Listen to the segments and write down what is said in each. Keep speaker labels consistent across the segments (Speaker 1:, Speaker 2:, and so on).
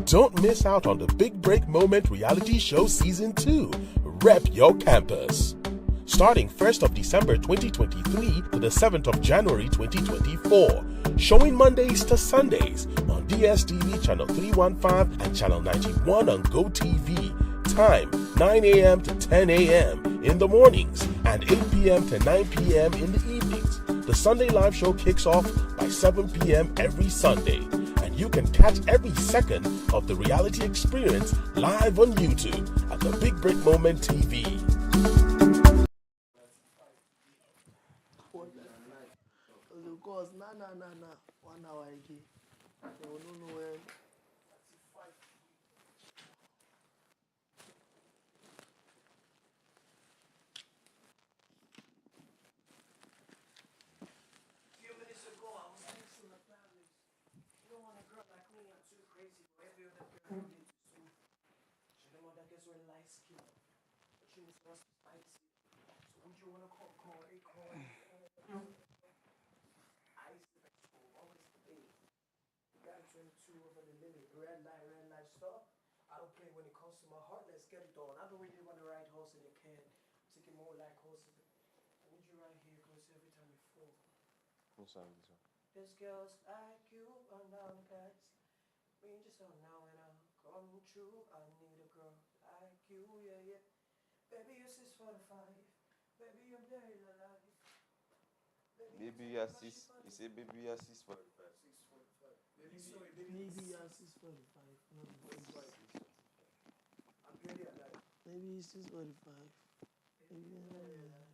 Speaker 1: Don't miss out on the Big Break Moment reality show season 2, Rep Your Campus. Starting 1st of December 2023 to the 7th of January 2024. Showing Mondays to Sundays on DSTV channel 315 and channel 91 on GoTV. Time 9 a.m. to 10 a.m. in the mornings and 8 p.m. to 9 p.m. in the evenings. The Sunday live show kicks off by 7 p.m. every Sunday. And you can catch every second of the reality experience live on YouTube at the Big Break Moment TV.
Speaker 2: Because na 1 hour again. They will not know when.
Speaker 3: Few minutes ago, I was asking the families, you don't want a girl like me, I'm too crazy, but every other girl you date is too. She the mother gets with light skin, but she needs to spicy. So would you want to call acorn? Always the thing. Got 22 over the limit. Red light stuff. I don't play when it comes to my heart. Let's get it done. I don't really want to ride horse in the can. Take it more like horses. Would you ride here? Cause every time you fall.
Speaker 4: What song is this one?
Speaker 3: There's girls like you and now guys. Me just on now and I'll come true. I need a girl like you, yeah. Baby, you're 6'5". Baby, you're very alive.
Speaker 4: Baby, you are 6. You say baby, you are 6'5".
Speaker 3: 6'5".
Speaker 2: Maybe you are 6:45. No, 45.
Speaker 3: I'm very alive.
Speaker 2: Maybe it's 6:45. Maybe you're very alive.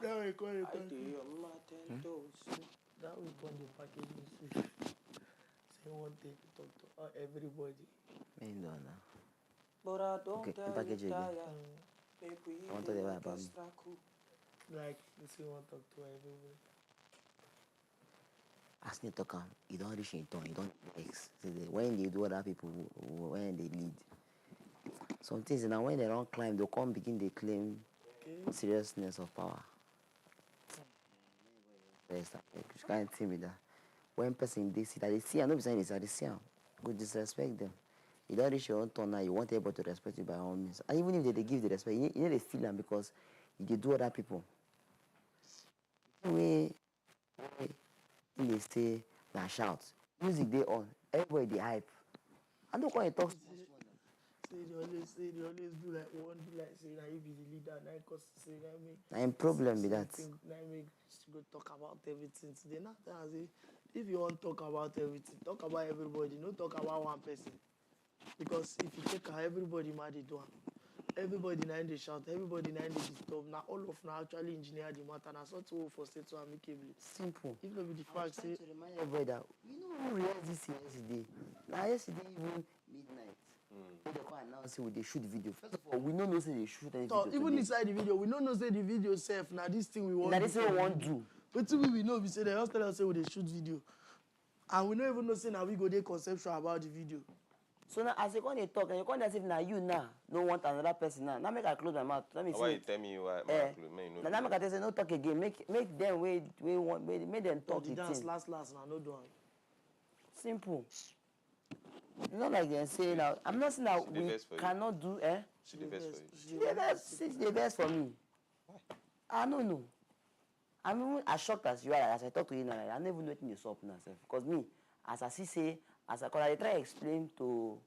Speaker 2: That we call the package. That we call the package. Say one thing to talk to everybody.
Speaker 5: No.
Speaker 3: But I don't
Speaker 5: Okay,
Speaker 3: tell
Speaker 5: package
Speaker 3: you
Speaker 5: again.
Speaker 3: tired.
Speaker 5: I want to tell you about me.
Speaker 2: Like, you say one talk to everybody.
Speaker 5: As you talk, you don't reach in turn, you don't X. When they do other people, when they lead. Some things, now when they don't climb, they'll come begin, they claim seriousness of power. You can't tell me that. When person they see that they see, I know beside this, they see, go disrespect them. You don't reach your own turn now, you want everybody to respect you by all means. And even if they give the respect, you need to feel them because they do other people. When they say, now shout, music they on, everybody they hype. I don't want to talk.
Speaker 2: They always do like one, do like say, now you be the leader, now cause say, now make.
Speaker 5: I'm problem with that.
Speaker 2: Now make go talk about everything today. Now say, if you want to talk about everything, talk about everybody, not talk about one person. Because if you check out everybody mad they do. Everybody now they shout, everybody now they disturb. Now all of now actually engineer the matter. Now sort of for state to amicably.
Speaker 5: Simple.
Speaker 2: If not be the fact say
Speaker 5: to remind everybody that we know who realized this yesterday. Now yesterday even midnight. They come announce say they shoot video. First of all, we don't know say they shoot any
Speaker 2: so
Speaker 5: video.
Speaker 2: even inside the video, we don't know say the video safe. Now this thing we want.
Speaker 5: Now this thing we want do.
Speaker 2: But we know we say they just tell us say we they shoot video. And we don't even know say now we go there conceptual about the video.
Speaker 5: So now as you come they talk and you come as if now you now don't want another person now. Now make I close my mouth. Let me see.
Speaker 4: Why you tell me why my close?
Speaker 5: Now make I tell say no talk again. Make them make them talk
Speaker 2: the
Speaker 5: the
Speaker 2: dance
Speaker 5: thing.
Speaker 2: last now no do.
Speaker 5: Simple. It's not like they say now. I'm not saying that we cannot do
Speaker 4: She the best for you.
Speaker 5: She's the best for me.
Speaker 4: Why?
Speaker 5: I don't know. I'm even as shocked as you are. As I talk to you now, I never know anything is up now. Because me, as I see say, as I try to explain to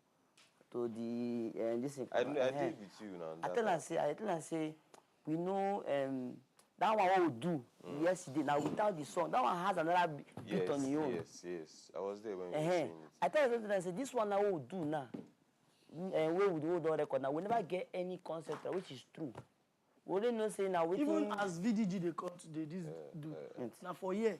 Speaker 5: the this thing.
Speaker 4: I did with you now.
Speaker 5: I tell her say, we know that one what we do yesterday. Now without the song, that one has another beat on the own.
Speaker 4: Yes. I was there when you were saying it.
Speaker 5: I tell her something. I say this one now what we do now. And we would hold on record now. We never get any concept, which is true. We only know say now.
Speaker 2: Even as VDG they come today, this do. Now for year,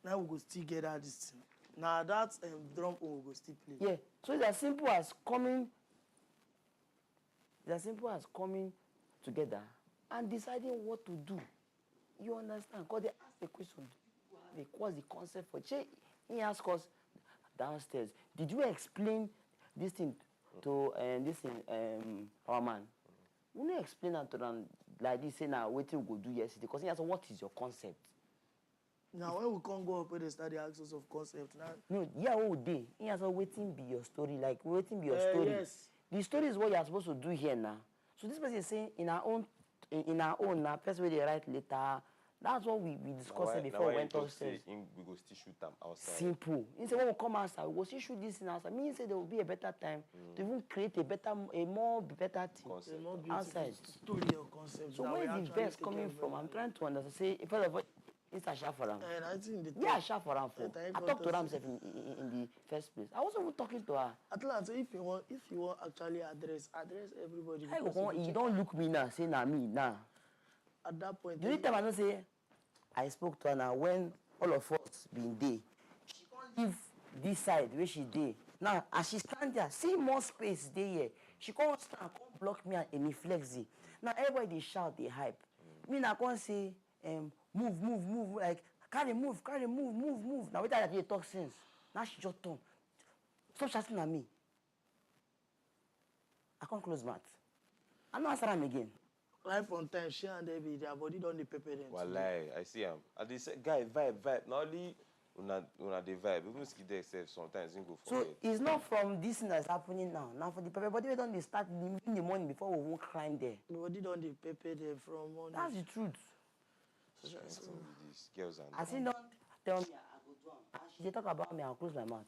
Speaker 2: now we go still get out this thing. Now that drum we go still play.
Speaker 5: Yeah. So it's as simple as coming. It's as simple as coming together and deciding what to do. You understand? Because they ask the question, what's the concept for? He asked us downstairs, did you explain this thing to our man? We no explain that to them like this, say now what you go do yesterday. Because he asked, what is your concept?
Speaker 2: Now when we can't go up with the study access of concept now.
Speaker 5: No, yeah, all day. He has waiting be your story, like waiting be your story.
Speaker 2: Yes.
Speaker 5: The story is what you are supposed to do here now. So this person is saying in our own now, first way they write later. That's what we discussed before we went upstairs.
Speaker 4: We go still shoot them outside.
Speaker 5: Simple. He said when we come outside, we go still shoot this in outside. Me say there will be a better time to even create a more better thing outside.
Speaker 2: Story or concept.
Speaker 5: So where is the verse coming from? I'm trying to understand. Say first of all, it's a shout for him.
Speaker 2: And I think
Speaker 5: Yeah, shout for him. I talked to himself in the first place. I wasn't even talking to her.
Speaker 2: Atlanta, if you want actually address everybody.
Speaker 5: I go, you don't look me now, say na me now.
Speaker 2: At that point,
Speaker 5: The only time I don't say I spoke to her now when all of us been there. She can't leave this side where she did. Now, as she stand there, see more space there. Here. She can't stand, can't block me and me flexi. Now everybody they shout, they hype. Me now can't say move, like carry move. Now wait till they talk sense. Now she just turn. Stop shouting at me. I can't close mouth. I don't answer them again.
Speaker 2: right from time, she and David, their body don't prepare them.
Speaker 4: Wallahi, I see him. And they say, guy, vibe. Not only una the vibe, even skid itself sometimes you go for
Speaker 5: So
Speaker 4: it.
Speaker 5: it's not from this thing that's happening now. Now for the pepper body, we don't start in the morning before we won't climb there.
Speaker 2: The body don't prepare them from morning.
Speaker 5: That's the truth.
Speaker 4: Strength with these girls and
Speaker 5: As he don't tell me I go do am. As she talk about me, I'll close my mouth.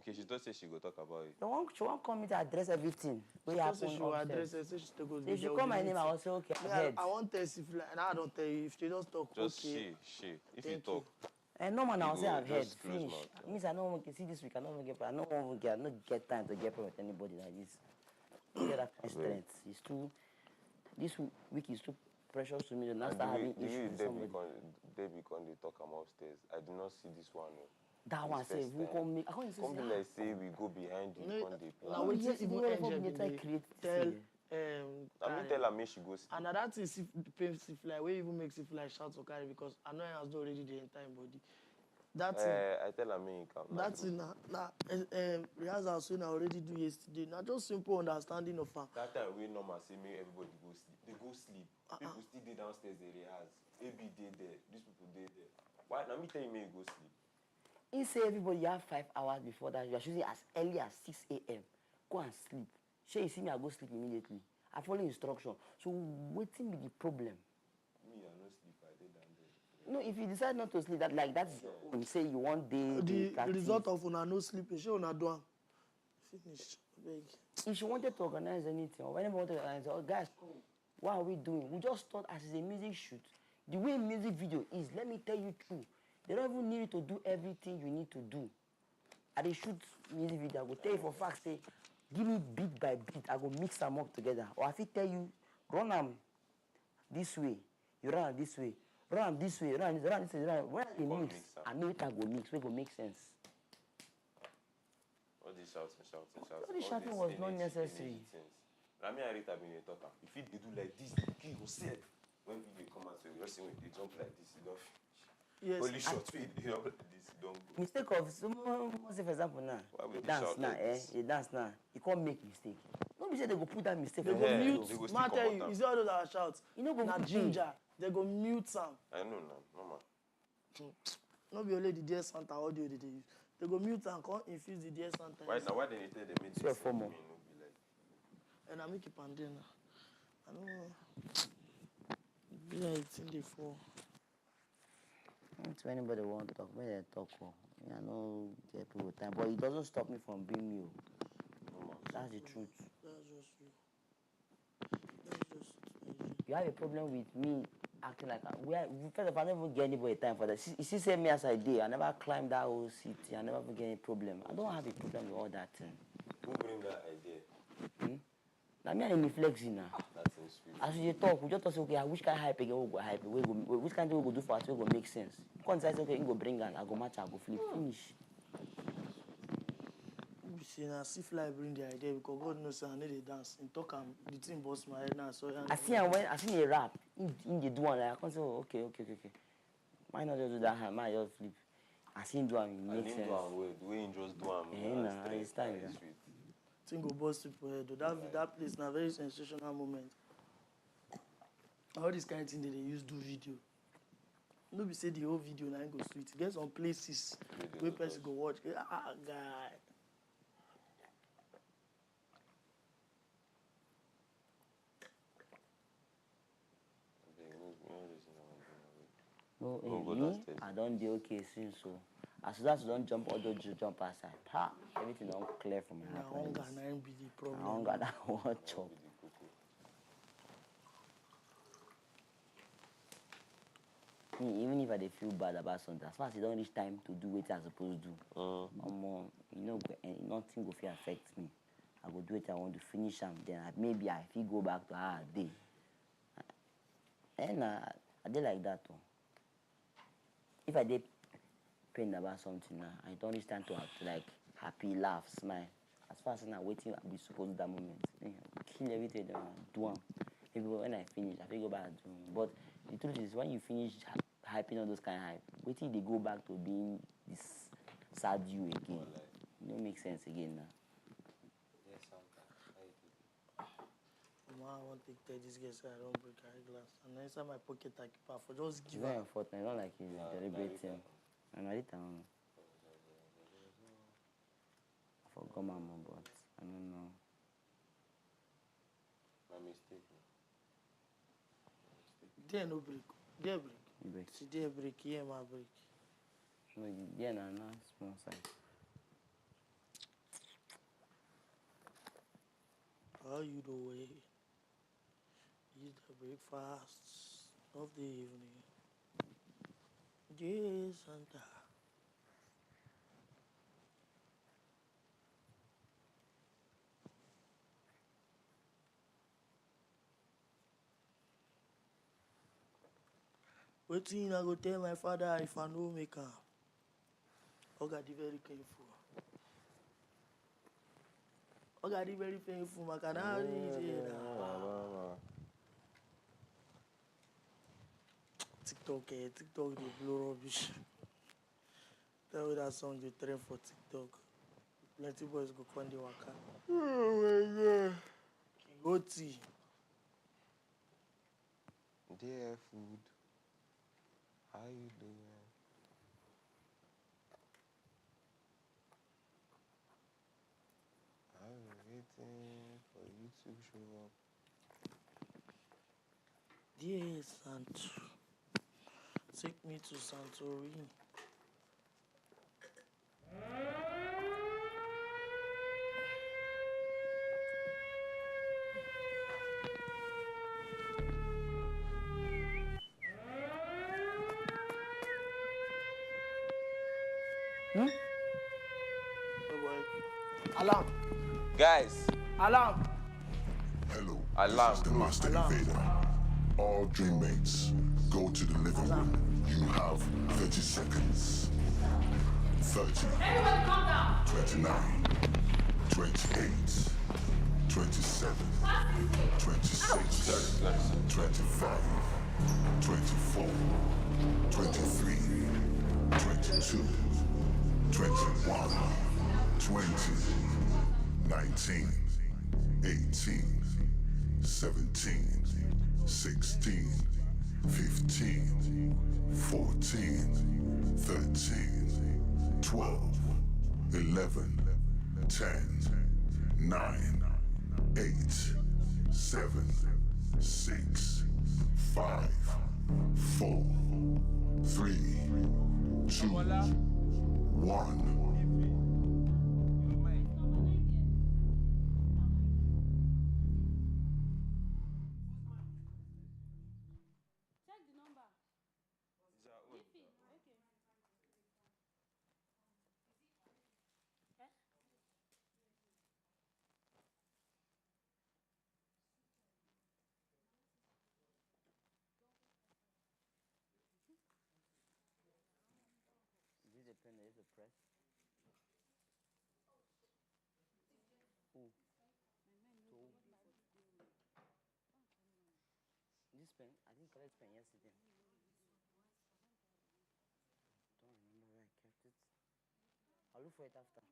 Speaker 4: okay, she don't say she go talk about it.
Speaker 5: She won't come in to address everything. We
Speaker 2: She
Speaker 5: happen
Speaker 2: will address
Speaker 5: upstairs.
Speaker 2: her, say she take go
Speaker 5: So if you call my name, I will say okay. I've heard.
Speaker 2: I won't tell if like, and I don't tell you if she don't talk.
Speaker 4: Just
Speaker 2: okay.
Speaker 4: she. If you
Speaker 2: Thank
Speaker 4: talk,
Speaker 5: And no man,
Speaker 4: You
Speaker 5: I'll say
Speaker 4: go
Speaker 5: I've heard.
Speaker 4: just close
Speaker 5: Finish.
Speaker 4: mouth.
Speaker 5: Means I don't want to see this week. I don't get time to get problem with anybody like this. I don't get that kind of strength. It's too. This week is too precious to me to not
Speaker 4: and
Speaker 5: start having
Speaker 4: the way
Speaker 5: issues with somebody.
Speaker 4: Debbie con they talk am upstairs. I do not see this one.
Speaker 5: That
Speaker 4: This
Speaker 5: one say
Speaker 4: first
Speaker 5: we
Speaker 4: time.
Speaker 5: come make. I can't say
Speaker 4: Come be like say we go behind you,
Speaker 2: No,
Speaker 4: con dey plan.
Speaker 2: now wait till
Speaker 5: yes,
Speaker 2: even
Speaker 5: you know,
Speaker 2: angel
Speaker 5: even
Speaker 2: be
Speaker 5: later
Speaker 2: dey
Speaker 5: create
Speaker 2: tell
Speaker 5: say-
Speaker 4: I mean tell her make she go sleep.
Speaker 2: and that thing pain fly wey even makes it fly shout or carry because annoyance don already dey enter im body. That thing
Speaker 4: I tell her make come.
Speaker 2: that thing na rehearsal wey na already do yesterday na just simple understanding of am.
Speaker 4: That time we normal say make everybody go sleep. They go sleep. People still dey downstairs dey rehearse. AB dey there. These people dey there. Why? Now me tell you make you go sleep.
Speaker 5: He say everybody have 5 hours before that. You are choosing as early as 6 a.m. Go and sleep. Sure, you see me, I go sleep immediately. I follow instruction. So waiting be the problem.
Speaker 4: Me, I no sleep. I dey down there.
Speaker 5: No, if you decide not to sleep, that's your own. Say you want
Speaker 2: The result of una no sleeping shey una do am. Finish abeg.
Speaker 5: If she wanted to organize anything, or whenever wanted to organize, oh guys, what are we doing? We just thought as it's a music shoot, the way music video is, let me tell you true. They don't even need you to do everything you need to do. I dey shoot music video, I go tell you for fact, say, give me beat by beat, I go mix them up together. Or I fit tell you, run them this way, you run am this way, run am this way, run this way, run. When I mix,
Speaker 4: mix am.
Speaker 5: I know it I go mix, we go make sense.
Speaker 4: All this shouting.
Speaker 5: All this shouting was not necessary.
Speaker 4: I mean, I read have been a talker. If you dey do like this, kill yourself. When video come out, so you just see when they jump like this, you don't finish.
Speaker 2: Yes.
Speaker 4: Only short way they jump like this, you don't go.
Speaker 5: Mistake of someone, say for example now,
Speaker 4: Why would
Speaker 5: you
Speaker 4: they
Speaker 5: dance
Speaker 4: shout
Speaker 5: now,
Speaker 4: like this?
Speaker 5: you dance now, you can't make mistake. Don't be say they go put that mistake
Speaker 2: They
Speaker 5: for
Speaker 2: go
Speaker 4: Yeah,
Speaker 2: mute.
Speaker 4: they go still
Speaker 2: Ma tell
Speaker 4: comot
Speaker 2: you,
Speaker 4: am.
Speaker 2: you see all those that shout.
Speaker 5: You know, go
Speaker 2: Na
Speaker 5: put
Speaker 2: ginger. They go mute am.
Speaker 4: I know now, normal.
Speaker 2: No be only the Dear Santa audio they dey use. They go mute am, come infuse the Dear Santa.
Speaker 4: Why now? Why they tell them make
Speaker 5: Sure,
Speaker 4: this
Speaker 5: for
Speaker 4: thing
Speaker 5: more.
Speaker 4: me, no be like.
Speaker 2: And I make it pandem now. I don't know. Be like it's in the fall.
Speaker 5: To anybody want to talk, when they talk, I know get people time, but it doesn't stop me from being me. That's the truth.
Speaker 2: That's just you. That's just you.
Speaker 5: You have a problem with me acting like first of all, I never get anybody time for that. You see, say me as I did, I never climbed that whole city, I never get any problem. I don't have a problem with all that thing.
Speaker 4: Who bring that idea?
Speaker 5: Now me and me flexing now.
Speaker 4: That's in sweet.
Speaker 5: As we talk, we just talk say, okay, which kind of hype again we go hype, which kind of thing we go do for us, we go make sense. Once I say, okay, you go bring an, I go match, I go flip, finish.
Speaker 2: You see, now see fly bring the idea because God knows I need a dance. In talk the thing boss my head now. So
Speaker 5: I see a rap, in the do one, like, I can say, oh, okay. Why not just do that hand, might just flip. I see him do it,
Speaker 4: I
Speaker 5: make
Speaker 4: didn't
Speaker 5: sense.
Speaker 4: do am well. The way you just do am,
Speaker 5: Yeah, nah, it's time, yeah.
Speaker 2: thing go burst people head. That place na very sensational moment. All this kind of thing they use do video. No be say the whole video na go sweet. Get some places where person go watch. Guy.
Speaker 5: No, me, I don't do okay since so. As soon as you don't jump, all those jump aside. Ha! Everything don't clear from my
Speaker 2: heart. Hunger na be the problem.
Speaker 5: Hunger that one chop. Me, even if I dey feel bad about something, as far as it don't reach time to do what I'm supposed to do, nothing go fit affect me. I go do what I want to finish them. Then maybe I feel go back to how I did. And I did like that too. If I did pain about something now, I don't reach time to act like happy, laugh, smile. As far as I'm waiting, I'll be supposed to that moment. Kill everything, do one. Maybe when I finish, I feel go back to doing. But the truth is, when you finish hyping all those kind of hype, waiting they go back to being this sad you again. It don't make sense again now.
Speaker 2: I want to take this guy so I don't break her glass. And then inside my pocket I keep her for just give her.
Speaker 5: Very important. I don't like it. Deliberate thing. And I did I forgot my mom, but I don't know.
Speaker 4: My mistake.
Speaker 2: There no break. There break.
Speaker 5: You break.
Speaker 2: See there break. Here my break.
Speaker 5: No, yeah, no, small size.
Speaker 2: How you doing? Eat the breakfast of the evening. Yes, Santa. Wetin I go tell my father if I no make am? Oga dey very painful. Oga dey very painful. I cannot read it. TikTok dey blow rubbish. Tell me that song dey trend for TikTok. Plenty boys go come dey waka.
Speaker 4: Oh my God.
Speaker 2: Go tea.
Speaker 4: Dear food, how you doing? I'm waiting for you to show up.
Speaker 2: Dear Santo, take me to Santorini. Alarm.
Speaker 4: Guys.
Speaker 2: Alarm.
Speaker 6: Hello.
Speaker 4: Alarm.
Speaker 6: This is the Master Invader. All dream mates, go to the living room. You have 30 seconds. 30.
Speaker 7: Everybody calm down.
Speaker 6: 29. 28. 27. 26. 25. 24. 23. 22. 21. 20. 19. 18. 17. 16. 15. 14. 13. 12. 11. 10. 9. 8. 7. 6. 5. 4. 3. 2. 1.
Speaker 7: Check the number. Jiffy. Okay. Eh?
Speaker 5: Is this a pen or is it a press? Who? This pen? I didn't collect pen yesterday. Don't remember where I kept it. I'll look for it after.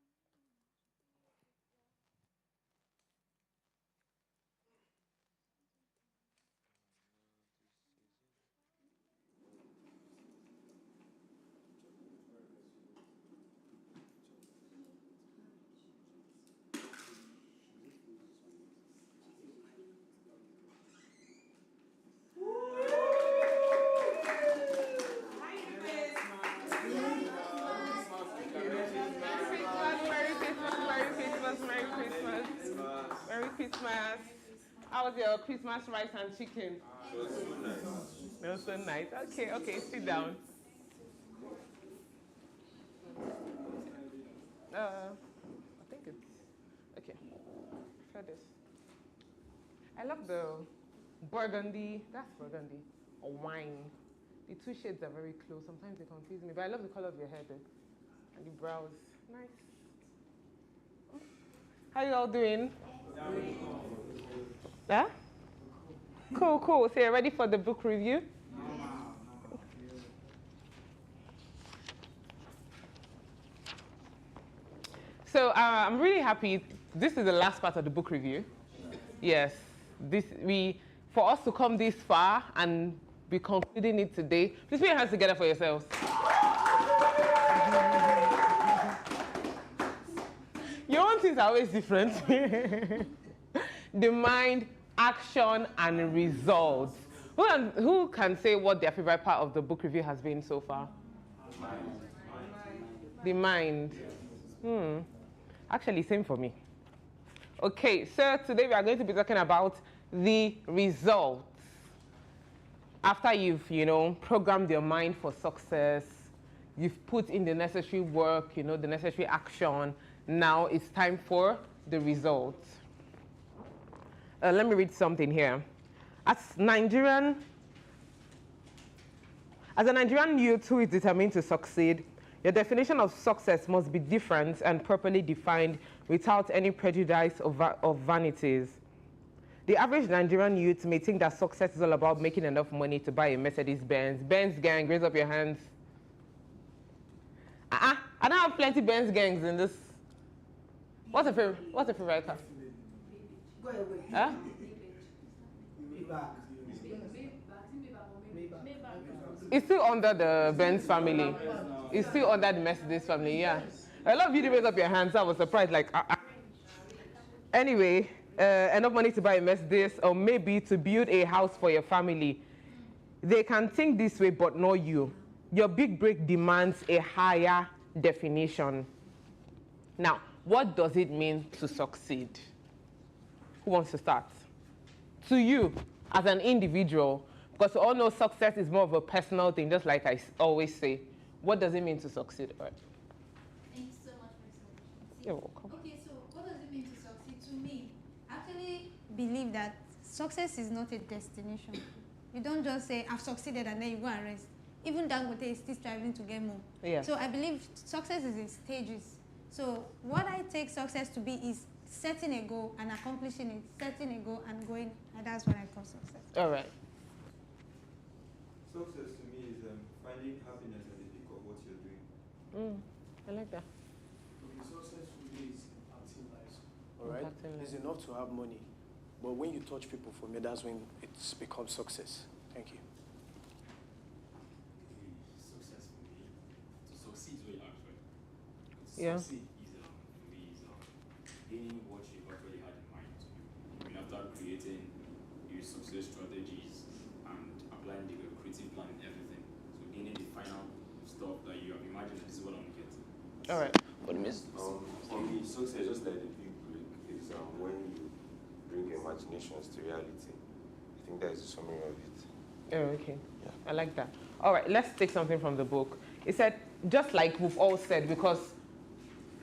Speaker 8: How was your Christmas rice and chicken?
Speaker 4: It was so nice.
Speaker 8: It was so nice. Okay, okay, sit down. I think it's okay. Try this. I love the burgundy. That's burgundy or wine. The two shades are very close. Sometimes they confuse me, but I love the color of your hair though, and the brows. Nice. How you all doing? Yeah? Cool, cool. So you're ready for the book review? So I'm really happy. This is the last part of the book review. Yes, for us to come this far and be concluding it today. Please put your hands together for yourselves. Your own things are always different. The mind, action, and results. Who can say what their favorite part of the book review has been so far? The mind. Actually, same for me. Okay, so today we are going to be talking about the results. After you've, programmed your mind for success, you've put in the necessary work, the necessary action, now it's time for the results. Let me read something here. As a Nigerian youth who is determined to succeed, your definition of success must be different and properly defined without any prejudice of vanities. The average Nigerian youth may think that success is all about making enough money to buy a Mercedes-Benz. Benz gang, raise up your hands. I don't have plenty Benz gangs in this. What's a favorite car?
Speaker 3: Go ahead, wait.
Speaker 8: Huh? It's still under the Benz family. It's still under the Mercedes family, yeah. A lot of you raise up your hands. I was surprised, like, Anyway, enough money to buy a Mercedes or maybe to build a house for your family. They can think this way, but not you. Your big break demands a higher definition. Now, what does it mean to succeed? Who wants to start? To you, as an individual, because we all know success is more of a personal thing, just like I always say. What does it mean to succeed? All right.
Speaker 9: Thank you so much for your suggestion.
Speaker 8: You're welcome.
Speaker 9: Okay, so what does it mean to succeed? To me, I actually believe that success is not a destination. You don't just say, I've succeeded, and then you go and rest. Even Dangote is still striving to get more.
Speaker 8: Yeah.
Speaker 9: So I believe success is in stages. So what I take success to be is setting a goal and accomplishing it, setting a goal and going, and that's what I call success.
Speaker 8: All right.
Speaker 10: Success to me is finding happiness at the peak of what you're doing.
Speaker 8: I like that.
Speaker 2: Okay, success for me is impacting lives. All right?
Speaker 8: Impacting
Speaker 2: It's
Speaker 8: lives.
Speaker 2: enough to have money. But when you touch people, for me, that's when it's become success. Thank you.
Speaker 11: Success for me, to succeed is what you ask, right? To
Speaker 8: Yeah.
Speaker 11: succeed is for me is gaining what you've actually had in mind to do. I mean, after creating your success strategies and applying the creative plan and everything, so gaining the final stuff that you have imagined, this is what I'm getting.
Speaker 8: All right.
Speaker 4: For me, success, just like the big break, is when you bring your imaginations to reality. I think that is the summary of it.
Speaker 8: Oh, okay. Yeah. I like that. All right, let's take something from the book. It said, just like we've all said, because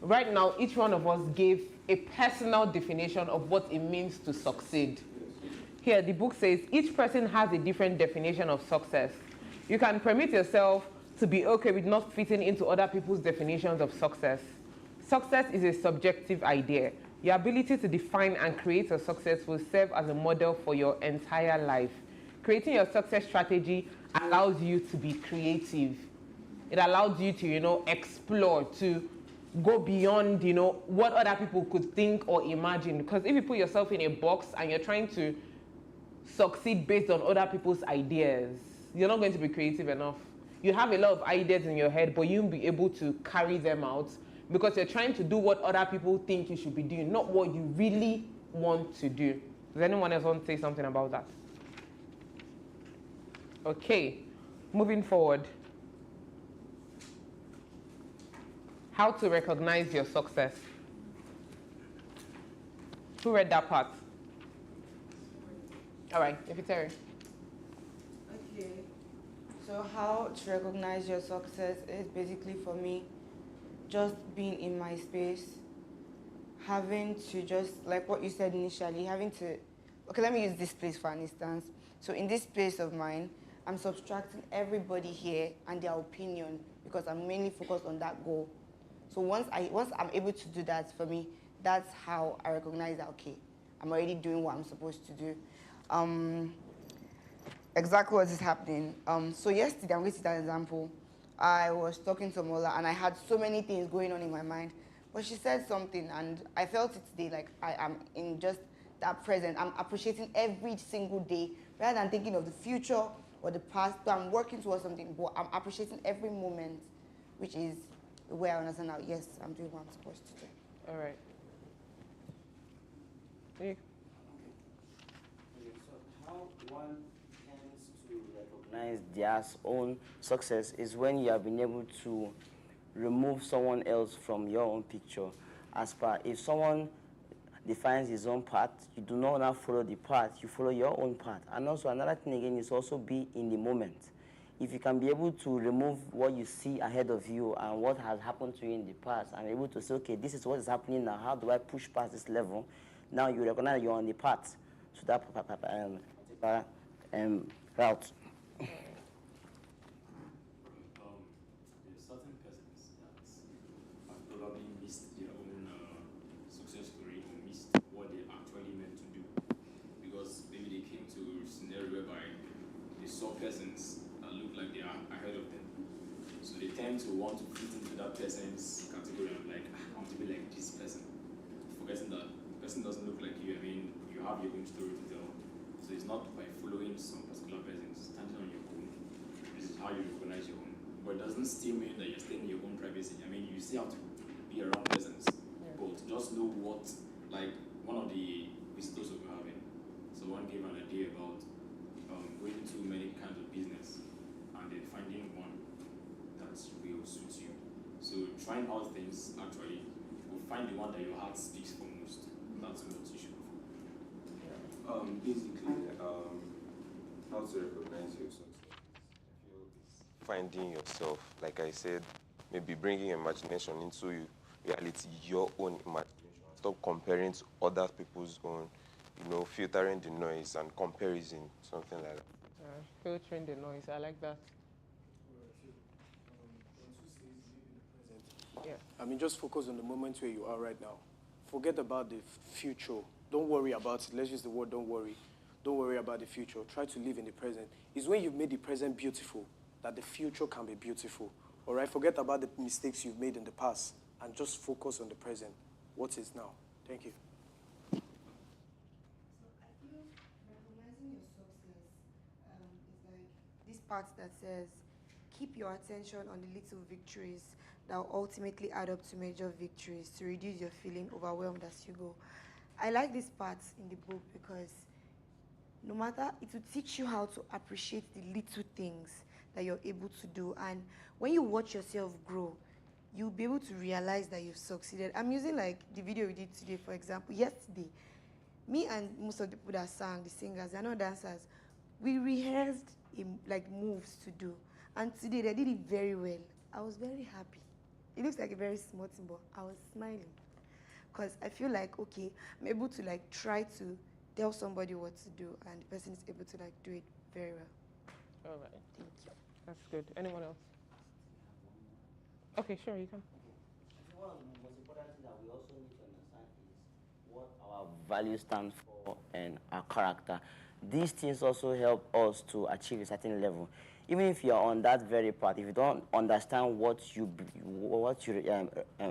Speaker 8: right now each one of us gave a personal definition of what it means to succeed. Here, the book says each person has a different definition of success. You can permit yourself to be okay with not fitting into other people's definitions of success. Success is a subjective idea. Your ability to define and create a success will serve as a model for your entire life. Creating your success strategy allows you to be creative. It allows you to, explore, to go beyond, what other people could think or imagine. Because if you put yourself in a box and you're trying to succeed based on other people's ideas, you're not going to be creative enough. You have a lot of ideas in your head, but you won't be able to carry them out because you're trying to do what other people think you should be doing, not what you really want to do. Does anyone else want to say something about that? Okay, moving forward. How to recognize your success. Who read that part? All right, Terry.
Speaker 12: Okay. So how to recognize your success is basically for me just being in my space, having to just, like what you said initially, having to, okay, let me use this place for an instance. So in this place of mine, I'm subtracting everybody here and their opinion because I'm mainly focused on that goal. So once I'm able to do that, for me, that's how I recognize that, okay, I'm already doing what I'm supposed to do. Exactly what is happening. So yesterday, I'm going to use that example. I was talking to Mola and I had so many things going on in my mind. But she said something and I felt it today, like I am in just that present. I'm appreciating every single day rather than thinking of the future or the past. So I'm working towards something, but I'm appreciating every moment, which is where I understand now, yes, I'm doing what I'm supposed to do.
Speaker 8: All right. Hey.
Speaker 5: Okay, so how one tends to recognize their own success is when you have been able to remove someone else from your own picture. As per, if someone defines his own path, you do not now follow the path, you follow your own path. And also another thing again is also be in the moment. If you can be able to remove what you see ahead of you and what has happened to you in the past and able to say, okay, this is what is happening now, how do I push past this level? Now you recognize you're on the path to that route.
Speaker 11: There's certain persons that have probably missed their own success story or missed what they actually meant to do. Because maybe they came to a scenario whereby they saw persons that look like they are ahead of them. So they tend to want to fit into that person's category and like, I want to be like this person. Forgetting that the person doesn't look like you. I mean, you have your own story to tell. So it's not by following some particular person, it's standing on your own. This is how you recognize your own. But it doesn't still mean that you're staying in your own privacy. I mean, you still have to be around persons. Yeah. But just know what, like one of the visitors we were having, someone gave an idea about going into many kinds of business and then finding one that will suit you. So trying out things actually will find the one that your heart speaks for most. That's what you should do.
Speaker 4: Basically, how to recognize your success. I feel it's finding yourself, like I said, maybe bringing imagination into reality, your own imagination. Stop comparing to other people's own, filtering the noise and comparison, something like that.
Speaker 8: Filtering the noise, I like that.
Speaker 3: Yeah. I mean, just focus on the moment where you are right now. Forget about the future. Don't worry about it. Let's use the word don't worry. Don't worry about the future. Try to live in the present. It's when you've made the present beautiful that the future can be beautiful. All right? Forget about the mistakes you've made in the past and just focus on the present. What is now? Thank you.
Speaker 12: So I feel recognizing your success is like this part that says, keep your attention on the little victories that will ultimately add up to major victories to reduce your feeling overwhelmed as you go. I like this part in the book because no matter, it will teach you how to appreciate the little things that you're able to do. And when you watch yourself grow, you'll be able to realize that you've succeeded. I'm using like the video we did today, for example. Yesterday, me and most of the people that sang, the singers, they're not dancers, we rehearsed like moves to do. And today they did it very well. I was very happy. It looks like a very small thing, but I was smiling. Because I feel like, okay, I'm able to like try to tell somebody what to do and the person is able to like do it very well.
Speaker 8: All right.
Speaker 12: Thank you.
Speaker 8: That's good. Anyone else? Okay, sure, you can.
Speaker 5: I think one of the most important things that we also need to understand is what our values stand for and our character. These things also help us to achieve a certain level. Even if you're on that very path, if you don't understand what you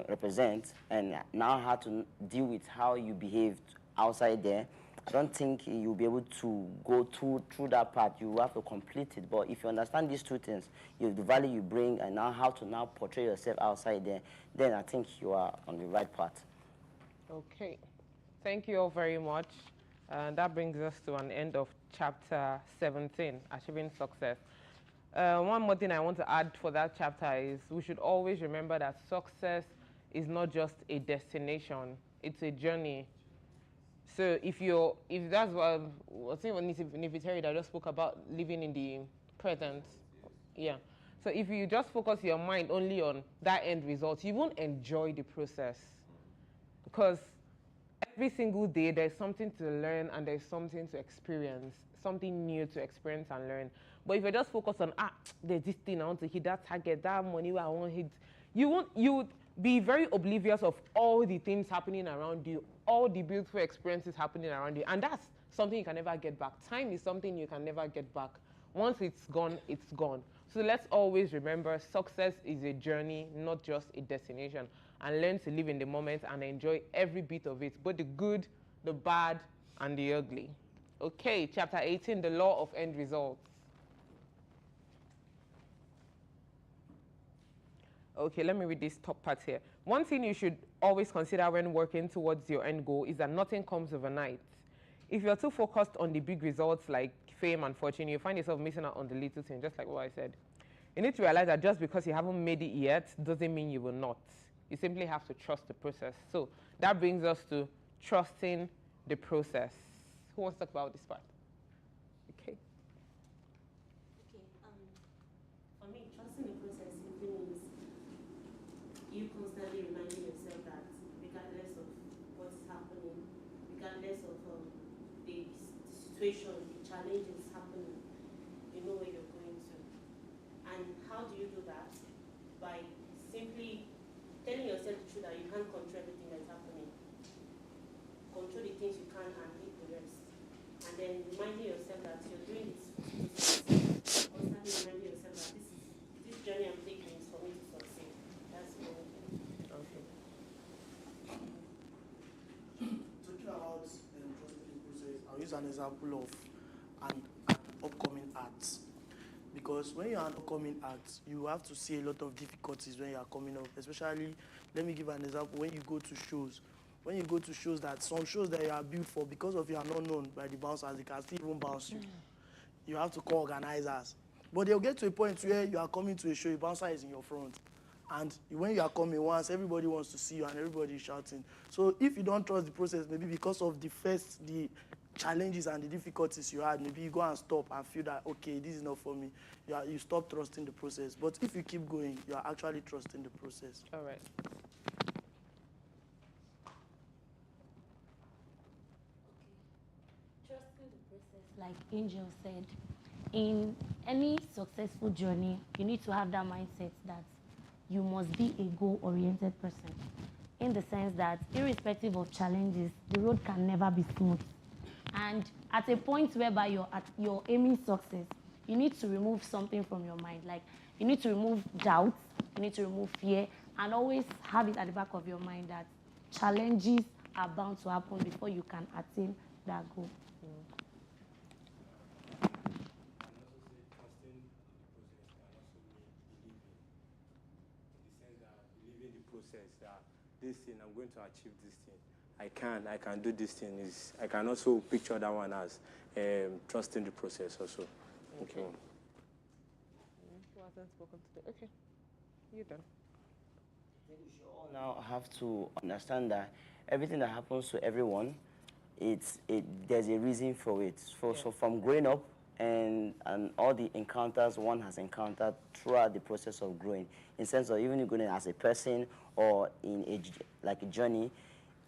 Speaker 5: represent and now how to deal with how you behave outside there, I don't think you'll be able to go through that path. You have to complete it. But if you understand these two things, the value you bring and now how to now portray yourself outside there, then I think you are on the right path.
Speaker 8: Okay. Thank you all very much. That brings us to an end of chapter 17, Achieving Success. One more thing I want to add for that chapter is we should always remember that success is not just a destination, it's a journey. So if that's what I think Niviteri that just spoke about living in the present, yeah. So if you just focus your mind only on that end result, you won't enjoy the process, because every single day there's something to learn and there's something to experience, something new to experience and learn. But if you just focus on there's this thing I want to hit, that target, that money I want to hit, you would be very oblivious of all the things happening around you, all the beautiful experiences happening around you, and that's something you can never get back. Time is something you can never get back. Once it's gone, it's gone. So let's always remember success is a journey, not just a destination, and learn to live in the moment and enjoy every bit of it, both the good, the bad, and the ugly. Okay, chapter 18, the law of end results. Okay, let me read this top part here. One thing you should always consider when working towards your end goal is that nothing comes overnight. If you're too focused on the big results like fame and fortune, you find yourself missing out on the little thing, just like what I said. You need to realize that just because you haven't made it yet doesn't mean you will not. You simply have to trust the process. So that brings us to trusting the process. Who wants to talk about this part? Okay.
Speaker 13: Okay. For me, trusting the process simply means you constantly reminding yourself that regardless of what's happening, regardless of the situation, the challenges happening, you know where you're going to. And how do you do that? By simply telling yourself the truth that you can't control everything that's happening. Control the things you can and leave the rest. And then reminding yourself that you're doing this. Constantly reminding yourself that this journey I'm taking is for me to succeed. That's the only thing.
Speaker 8: Okay.
Speaker 2: Talking about trusting the process, I'll use an example of an upcoming act. Because when you're an upcoming act, you have to see a lot of difficulties when you are coming up. Especially, let me give an example, when you go to shows. When you go to shows, that some shows that you are built for, because of you are not known by the bouncers, they can still even bounce you. You have to call organizers. But they'll get to a point where you are coming to a show, a bouncer is in your front. And when you are coming once, everybody wants to see you and everybody is shouting. So if you don't trust the process, maybe because of the challenges and the difficulties you had, maybe you go and stop and feel that, okay, this is not for me. You stop trusting the process. But if you keep going, you are actually trusting the process.
Speaker 8: All right.
Speaker 13: Trusting the process, like Angel said, in any successful journey, you need to have that mindset that you must be a goal-oriented person. In the sense that irrespective of challenges, the road can never be smooth. And at a point whereby you're aiming success, you need to remove something from your mind. Like, you need to remove doubt, you need to remove fear, and always have it at the back of your mind that challenges are bound to happen before you can attain that goal.
Speaker 14: This thing, I'm going to achieve this thing. I can do this thing. I can also picture that one as trusting the process also. Okay.
Speaker 8: Who hasn't spoken today? Okay. You done.
Speaker 5: I think we should all now have to understand that everything that happens to everyone, there's a reason for it. So from growing up and all the encounters one has encountered throughout the process of growing, in sense of even going as a person or in a journey,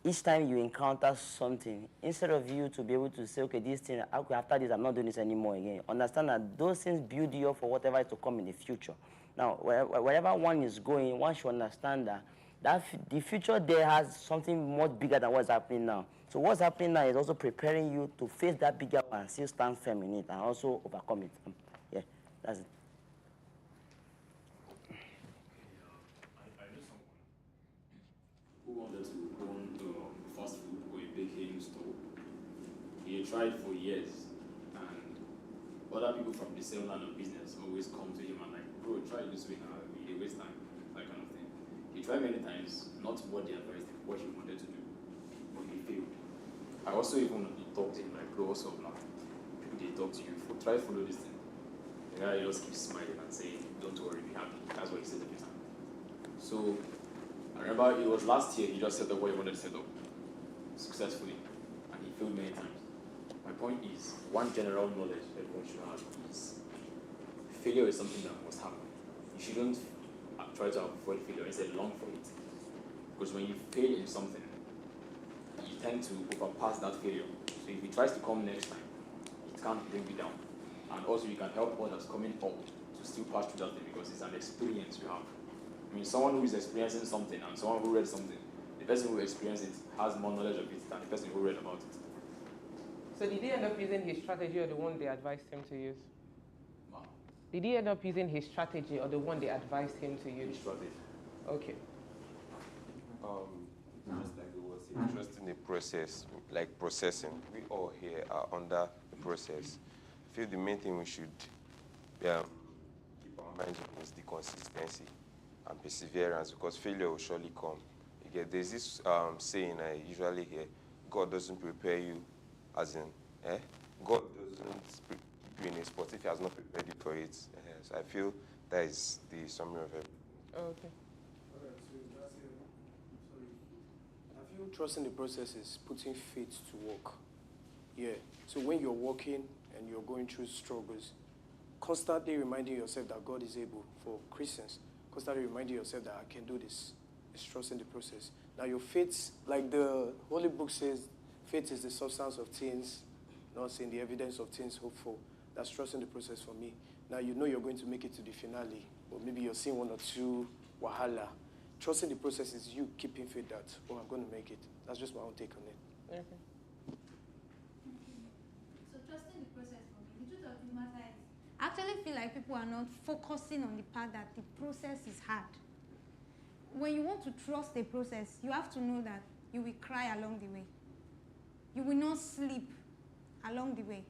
Speaker 5: each time you encounter something, instead of you to be able to say, okay, this thing, after this, I'm not doing this anymore again, understand that those things build you up for whatever is to come in the future. Now, wherever one is going, one should understand that the future there has something much bigger than what's happening now. So what's happening now is also preparing you to face that bigger one and still stand firm in it and also overcome it. Yeah, that's it.
Speaker 11: I know someone who wanted to own fast food or a baking store. He tried for years, and other people from the same line of business always come to him and like, bro, try this way now, it waste time, that kind of thing. He tried many times, not what they advised him, what he wanted to do, but he failed. I also even talked to him like, bro, what's up now? People they talk to you, try follow this thing. The guy just keeps smiling and saying, don't worry, be happy. That's what he said every time. So I remember it was last year, he just set up what he wanted to set up successfully. And he failed many times. My point is, one general knowledge everyone should have is failure is something that must happen. You shouldn't try to avoid failure, instead long for it. Because when you fail in something, you tend to overpass that failure. So if it tries to come next time, it can't bring you down. And also you can help others coming up to still pass through that thing because it's an experience you have. I mean, someone who is experiencing something and someone who read something, the person who experienced it has more knowledge of it than the person who read about it.
Speaker 8: So did he end up using his strategy or the one they advised him to use?
Speaker 11: Wow.
Speaker 8: Did he end up using his strategy or the one they advised him to use?
Speaker 11: His strategy.
Speaker 8: Okay.
Speaker 4: Just like it was saying, trust in the process, like processing. We all here are under the process. I feel the main thing we should keep our minds on is the consistency and perseverance, because failure will surely come. Again, there's this saying I usually hear: God doesn't prepare you, as in, God doesn't keep you in a spot if He has not prepared you for it. So I feel that is the summary of it.
Speaker 8: Okay.
Speaker 14: Alright, so that's it. Sorry. I feel trusting the process is putting faith to work. Yeah. So when you're working and you're going through struggles, constantly reminding yourself that God is able. For Christians, constantly reminding yourself that I can do this. It's trusting the process. Now your faith, like the Holy Book says, faith is the substance of things, not seeing the evidence of things hoped for. That's trusting the process for me. Now you know you're going to make it to the finale, but maybe you're seeing one or two wahala. Trusting the process is you keeping faith that, oh, I'm going to make it. That's just my own take on it.
Speaker 8: Okay.
Speaker 9: So trusting the process for me, the truth of the matter is, I actually feel like people are not focusing on the part that the process is hard. When you want to trust the process, you have to know that you will cry along the way. You will not sleep along the way.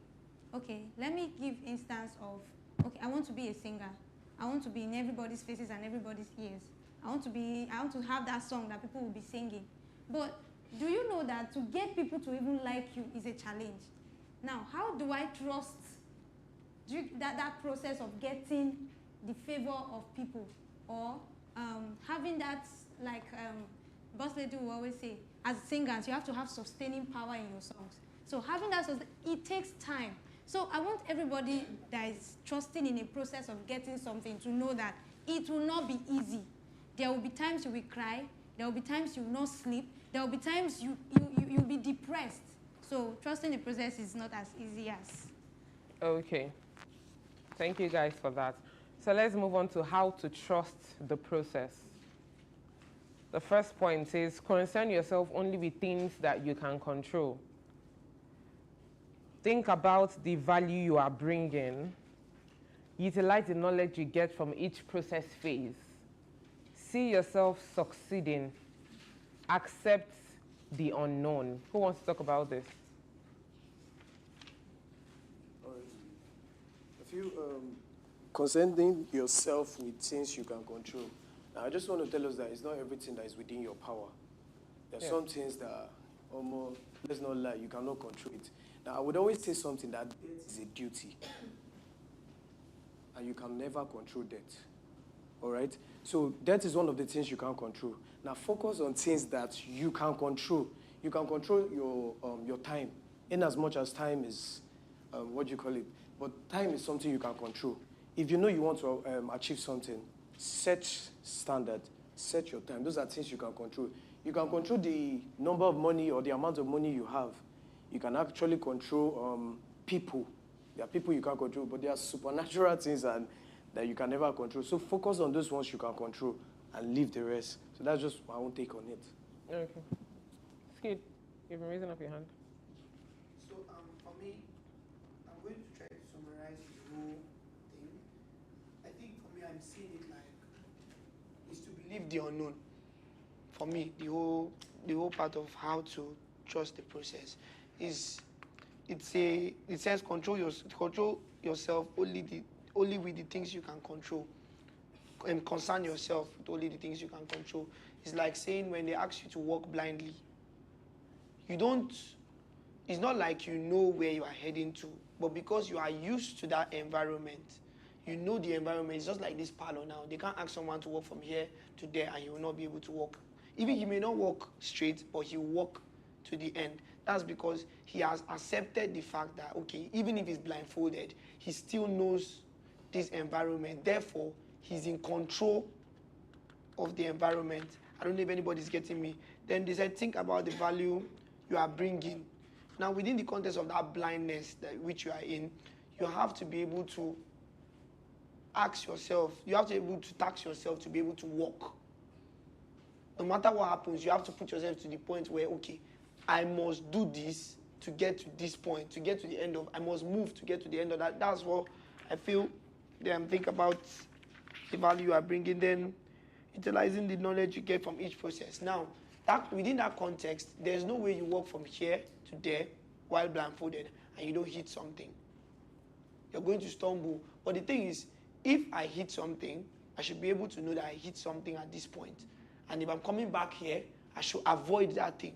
Speaker 9: Okay, let me give instance of, okay, I want to be a singer. I want to be in everybody's faces and everybody's ears. I want to have that song that people will be singing. But do you know that to get people to even like you is a challenge? Now, how do I trust that process of getting the favor of people, or having that, like Boss Lady will always say, as singers, you have to have sustaining power in your songs. So having that, it takes time. So I want everybody that is trusting in a process of getting something to know that it will not be easy. There will be times you will cry. There will be times you will not sleep. There will be times you'll be depressed. So trusting the process is not as easy as.
Speaker 8: Okay. Thank you guys for that. So let's move on to how to trust the process. The first point is concern yourself only with things that you can control. Think about the value you are bringing. Utilize the knowledge you get from each process phase. See yourself succeeding. Accept the unknown. Who wants to talk about this?
Speaker 14: All right. I feel concerning yourself with things you can control. Now, I just want to tell us that it's not everything that is within your power. There are some things that, almost, let's not lie, you cannot control it. Now, I would always say something that debt is a duty. And you can never control debt. All right? So debt is one of the things you can't control. Now, focus on things that you can control. You can control your time, in as much as time is, what do you call it? But time is something you can control. If you know you want to achieve something, set standard, set your time. Those are things you can control. You can control the number of money or the amount of money you have. You can actually control people. There are people you can't control, but there are supernatural things that you can never control. So focus on those ones you can control and leave the rest. So that's just my own take on it.
Speaker 8: Okay. Skid, you've been raising up your hand.
Speaker 3: So for me, I'm going to try to summarize the whole thing. I think for me, I'm seeing it like is to believe the unknown. For me, the whole part of how to trust the process is it says control yourself only with the things you can control, and concern yourself with only the things you can control. It's like saying when they ask you to walk blindly, it's not like you know where you are heading to, but because you are used to that environment, you know the environment. It's just like this parlor now. They can't ask someone to walk from here to there and he will not be able to walk. Even he may not walk straight, but he will walk to the end.
Speaker 2: That's because he has accepted the fact that, okay, even if he's blindfolded, he still knows this environment. Therefore, he's in control of the environment. I don't know if anybody's getting me. Then they said, think about the value you are bringing. Now, within the context of that blindness which you are in, you have to be able to ask yourself, you have to be able to tax yourself to be able to walk. No matter what happens, you have to put yourself to the point where, okay, I must do this to get to this point, to get to the end of, I must move to get to the end of that. That's what I feel. Then think about the value you are bringing, then utilizing the knowledge you get from each process. Now, within that context, there's no way you walk from here to there while blindfolded and you don't hit something. You're going to stumble. But the thing is, if I hit something, I should be able to know that I hit something at this point. And if I'm coming back here, I should avoid that thing.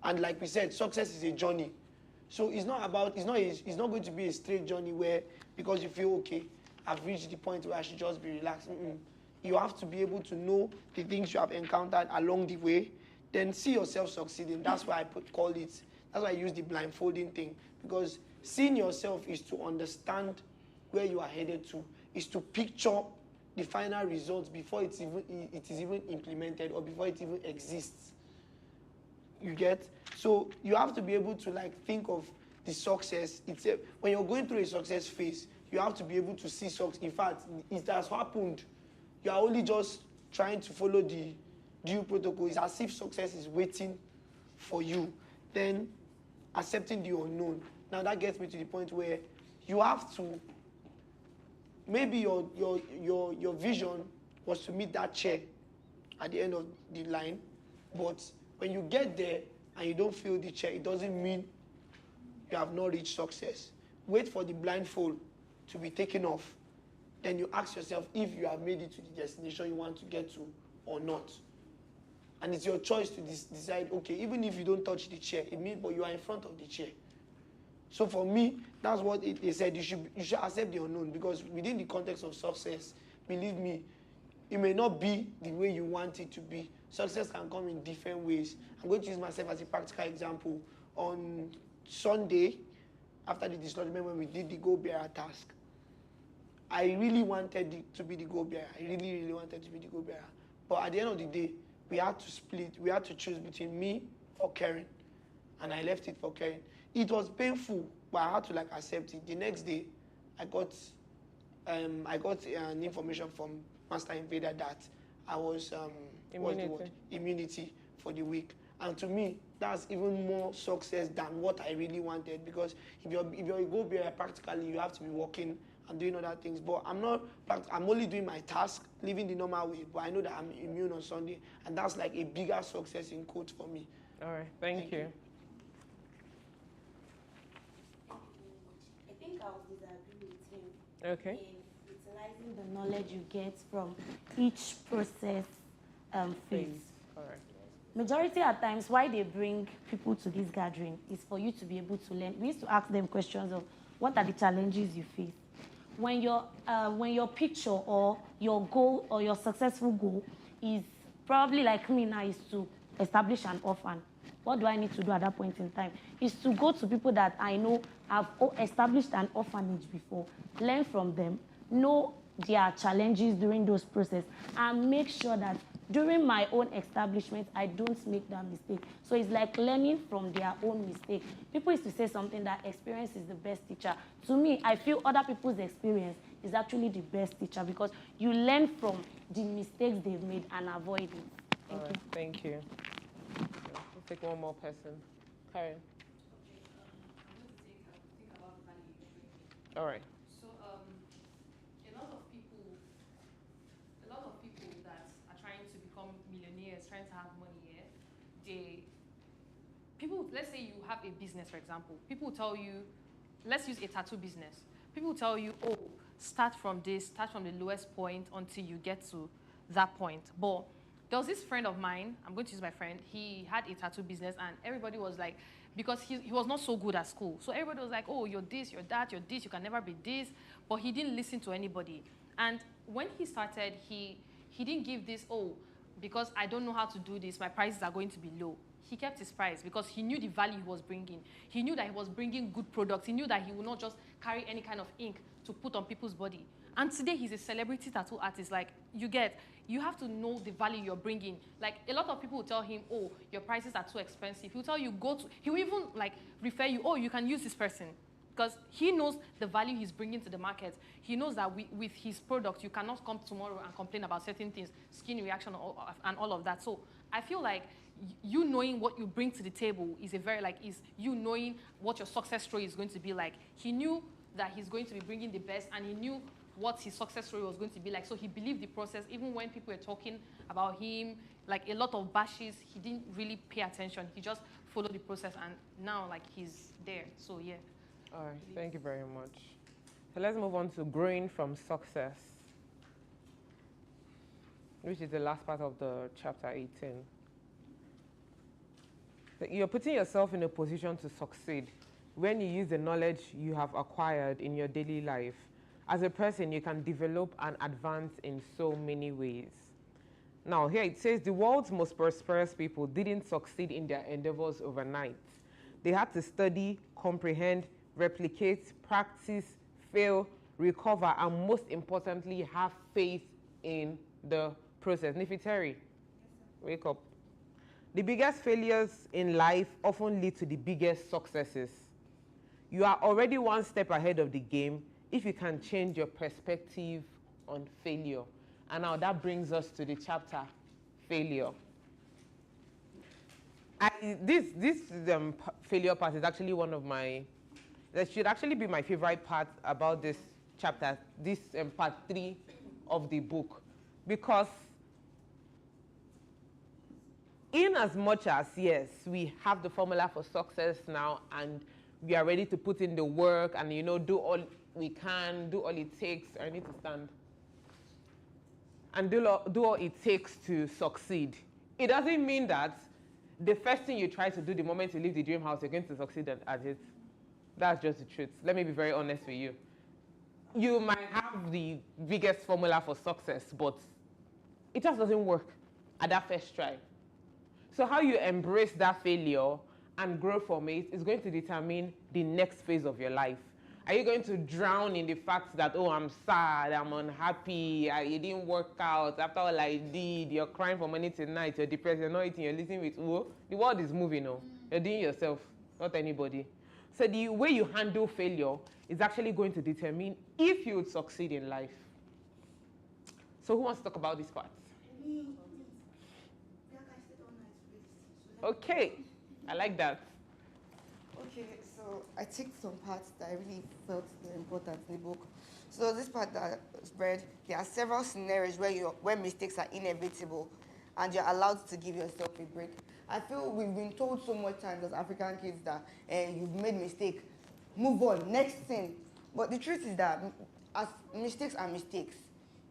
Speaker 2: And like we said, success is a journey. So it's not going to be a straight journey where, because you feel, okay, I've reached the point where I should just be relaxed. You have to be able to know the things you have encountered along the way, then see yourself succeeding. That's why that's why I use the blindfolding thing. Because seeing yourself is to understand where you are headed to, is to picture the final results before it is even implemented or before it even exists. You get? So you have to be able to think of the success itself. When you're going through a success phase, you have to be able to see success. In fact, it has happened. You are only just trying to follow the due protocol. It's as if success is waiting for you. Then accepting the unknown. Now that gets me to the point where you have to, maybe your vision was to meet that chair at the end of the line, but when you get there and you don't feel the chair, it doesn't mean you have not reached success. Wait for the blindfold to be taken off. Then you ask yourself if you have made it to the destination you want to get to or not. And it's your choice to decide, okay, even if you don't touch the chair, it means but you are in front of the chair. So for me, that's what they said. You should accept the unknown, because within the context of success, believe me, it may not be the way you want it to be. Success can come in different ways. I'm going to use myself as a practical example. On Sunday, after the dislodgement, when we did the go-bearer task, I really wanted to be the go-bearer. I really, really wanted to be the go-bearer. But at the end of the day, we had to split. We had to choose between me or Karen. And I left it for Karen. It was painful, but I had to accept it. The next day, I got an information from Master Invader that I was immunity for the week. And to me, that's even more success than what I really wanted, because if you're a go-bearer, practically you have to be working and doing other things. But I'm only doing my task, living the normal way, but I know that I'm immune on Sunday, and that's a bigger success in quotes for me.
Speaker 8: All right, thank you.
Speaker 13: I think I would disagree with him.
Speaker 8: Okay.
Speaker 13: In utilizing the knowledge you get from each process phase.
Speaker 8: Correct.
Speaker 13: Majority of times, why they bring people to this gathering is for you to be able to learn. We used to ask them questions of what are the challenges you face. When your picture or your goal or your successful goal is probably like me now, is to establish an orphan. What do I need to do at that point in time? Is to go to people that I know have established an orphanage before, learn from them, know their challenges during those processes, and make sure that during my own establishment, I don't make that mistake. So it's like learning from their own mistake. People used to say something that experience is the best teacher. To me, I feel other people's experience is actually the best teacher, because you learn from the mistakes they've made and avoid it. Thank you.
Speaker 8: Thank you. We'll take one more person. Karen. All right.
Speaker 15: So a lot of people that are trying to become millionaires, trying to have money, let's say you have a business, for example. People tell you, let's use a tattoo business. People tell you, oh, start from the lowest point until you get to that point. But there was this friend of mine, I'm going to use my friend, he had a tattoo business, and everybody was like, because he was not so good at school. So everybody was like, oh, you're this, you're that, you're this, you can never be this. But he didn't listen to anybody. And when he started, he didn't give this, oh, because I don't know how to do this, my prices are going to be low. he kept his price because he knew the value he was bringing. He knew that he was bringing good products. He knew that he would not just carry any kind of ink to put on people's body. And today he's a celebrity tattoo artist. Like, you have to know the value you're bringing. Like, a lot of people will tell him, oh, your prices are too expensive. He'll tell you, he will even like refer you, oh, you can use this person. Because he knows the value he's bringing to the market. He knows that with his product, you cannot come tomorrow and complain about certain things, skin reaction and all of that. So I feel like you knowing what you bring to the table is you knowing what your success story is going to be like. He knew that he's going to be bringing the best, and he knew what his success story was going to be like. So he believed the process. Even when people were talking about him, like a lot of bashes, he didn't really pay attention. He just followed the process, and now like he's there. So yeah.
Speaker 8: All right, thank you very much. So let's move on to growing from success, which is the last part of the chapter 18. So you're putting yourself in a position to succeed when you use the knowledge you have acquired in your daily life. As a person, you can develop and advance in so many ways. Now, here it says the world's most prosperous people didn't succeed in their endeavors overnight. They had to study, comprehend, replicate, practice, fail, recover, and most importantly, have faith in the process. Nifiteri, wake up. The biggest failures in life often lead to the biggest successes. You are already one step ahead of the game if you can change your perspective on failure. And now that brings us to the chapter, failure. This failure part is actually one of my, that should actually be my favorite part about this chapter, this part 3 of the book. Because in as much as, yes, we have the formula for success now and we are ready to put in the work and, do all we can, do all it takes. I need to stand. And do all it takes to succeed. It doesn't mean that the first thing you try to do the moment you leave the dream house, you're going to succeed at it. That's just the truth. Let me be very honest with you. You might have the biggest formula for success, but it just doesn't work at that first try. So how you embrace that failure and grow from it is going to determine the next phase of your life. Are you going to drown in the fact that, oh, I'm sad, I'm unhappy, it didn't work out, after all I did, you're crying from morning till night, you're depressed, you're not eating, you're listening with, oh, the world is moving, oh. You're doing yourself, not anybody. So the way you handle failure is actually going to determine if you would succeed in life. So who wants to talk about this part? Okay, I like that.
Speaker 12: Okay, so I take some parts that I really felt were important in the book. So this part that I read, there are several scenarios where mistakes are inevitable and you're allowed to give yourself a break. I feel we've been told so much times as African kids that you've made a mistake, move on, next thing. But the truth is that as mistakes are mistakes,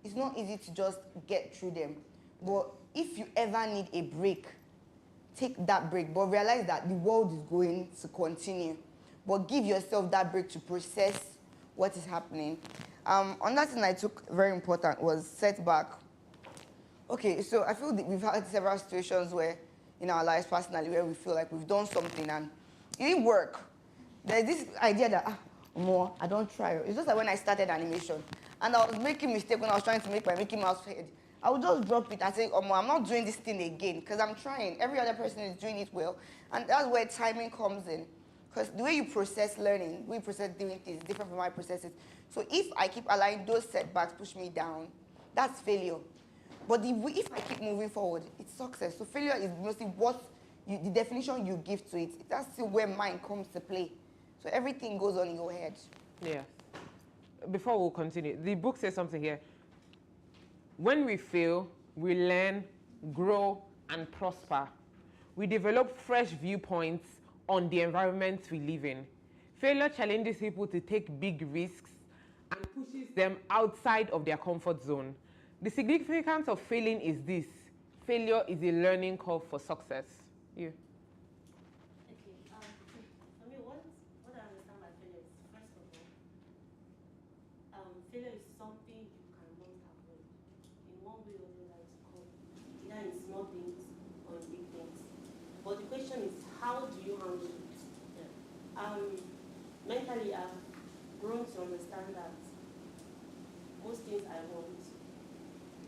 Speaker 12: it's not easy to just get through them. But if you ever need a break, take that break, but realize that the world is going to continue. But give yourself that break to process what is happening. Another thing I took very important was setback. Okay, so I feel that we've had several situations where, in our lives personally, where we feel like we've done something and it didn't work. There's this idea that, I don't try. It's just like when I started animation and I was making mistakes when I was trying to make my Mickey Mouse head. I would just drop it and say, I'm not doing this thing again because I'm trying. Every other person is doing it well. And that's where timing comes in. Because the way you process learning, the way you process doing things is different from how I process it. So if I keep allowing those setbacks push me down, that's failure. But if I keep moving forward, it's success. So failure is mostly the definition you give to it. That's still where mind comes to play. So everything goes on in your head.
Speaker 8: Yeah. Before we continue, the book says something here. When we fail, we learn, grow, and prosper. We develop fresh viewpoints on the environment we live in. Failure challenges people to take big risks and pushes them outside of their comfort zone. The significance of failing is this: failure is a learning curve for success. You.
Speaker 13: Okay, for me, what I understand by failure is, first of all, failure is something you cannot avoid. In one way or the other, it's called either in small things or in big things. But the question is, how do you handle it? Mentally, I've grown to understand that most things I want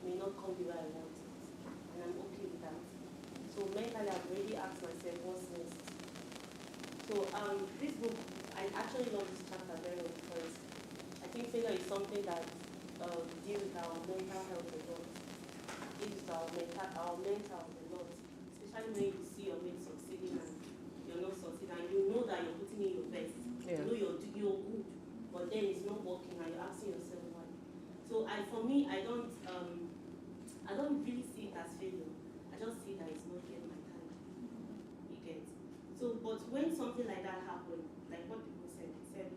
Speaker 13: may not come the way I want it, and I'm okay with that. So mentally, I've already asked myself, what's next? So this book, I actually love this chapter very well because I think failure is something that deals with our mental health a lot. Deals with our mental a lot, especially when you see your mate succeeding and you're not succeeding, and you know that you're putting in your best.
Speaker 8: Yeah.
Speaker 13: You know you're good, but then it's not working, and you're asking yourself why. So for me, I don't really see it as failure. I just see that it's not yet my time. You get. So, but when something like that happened, like what people said, they said,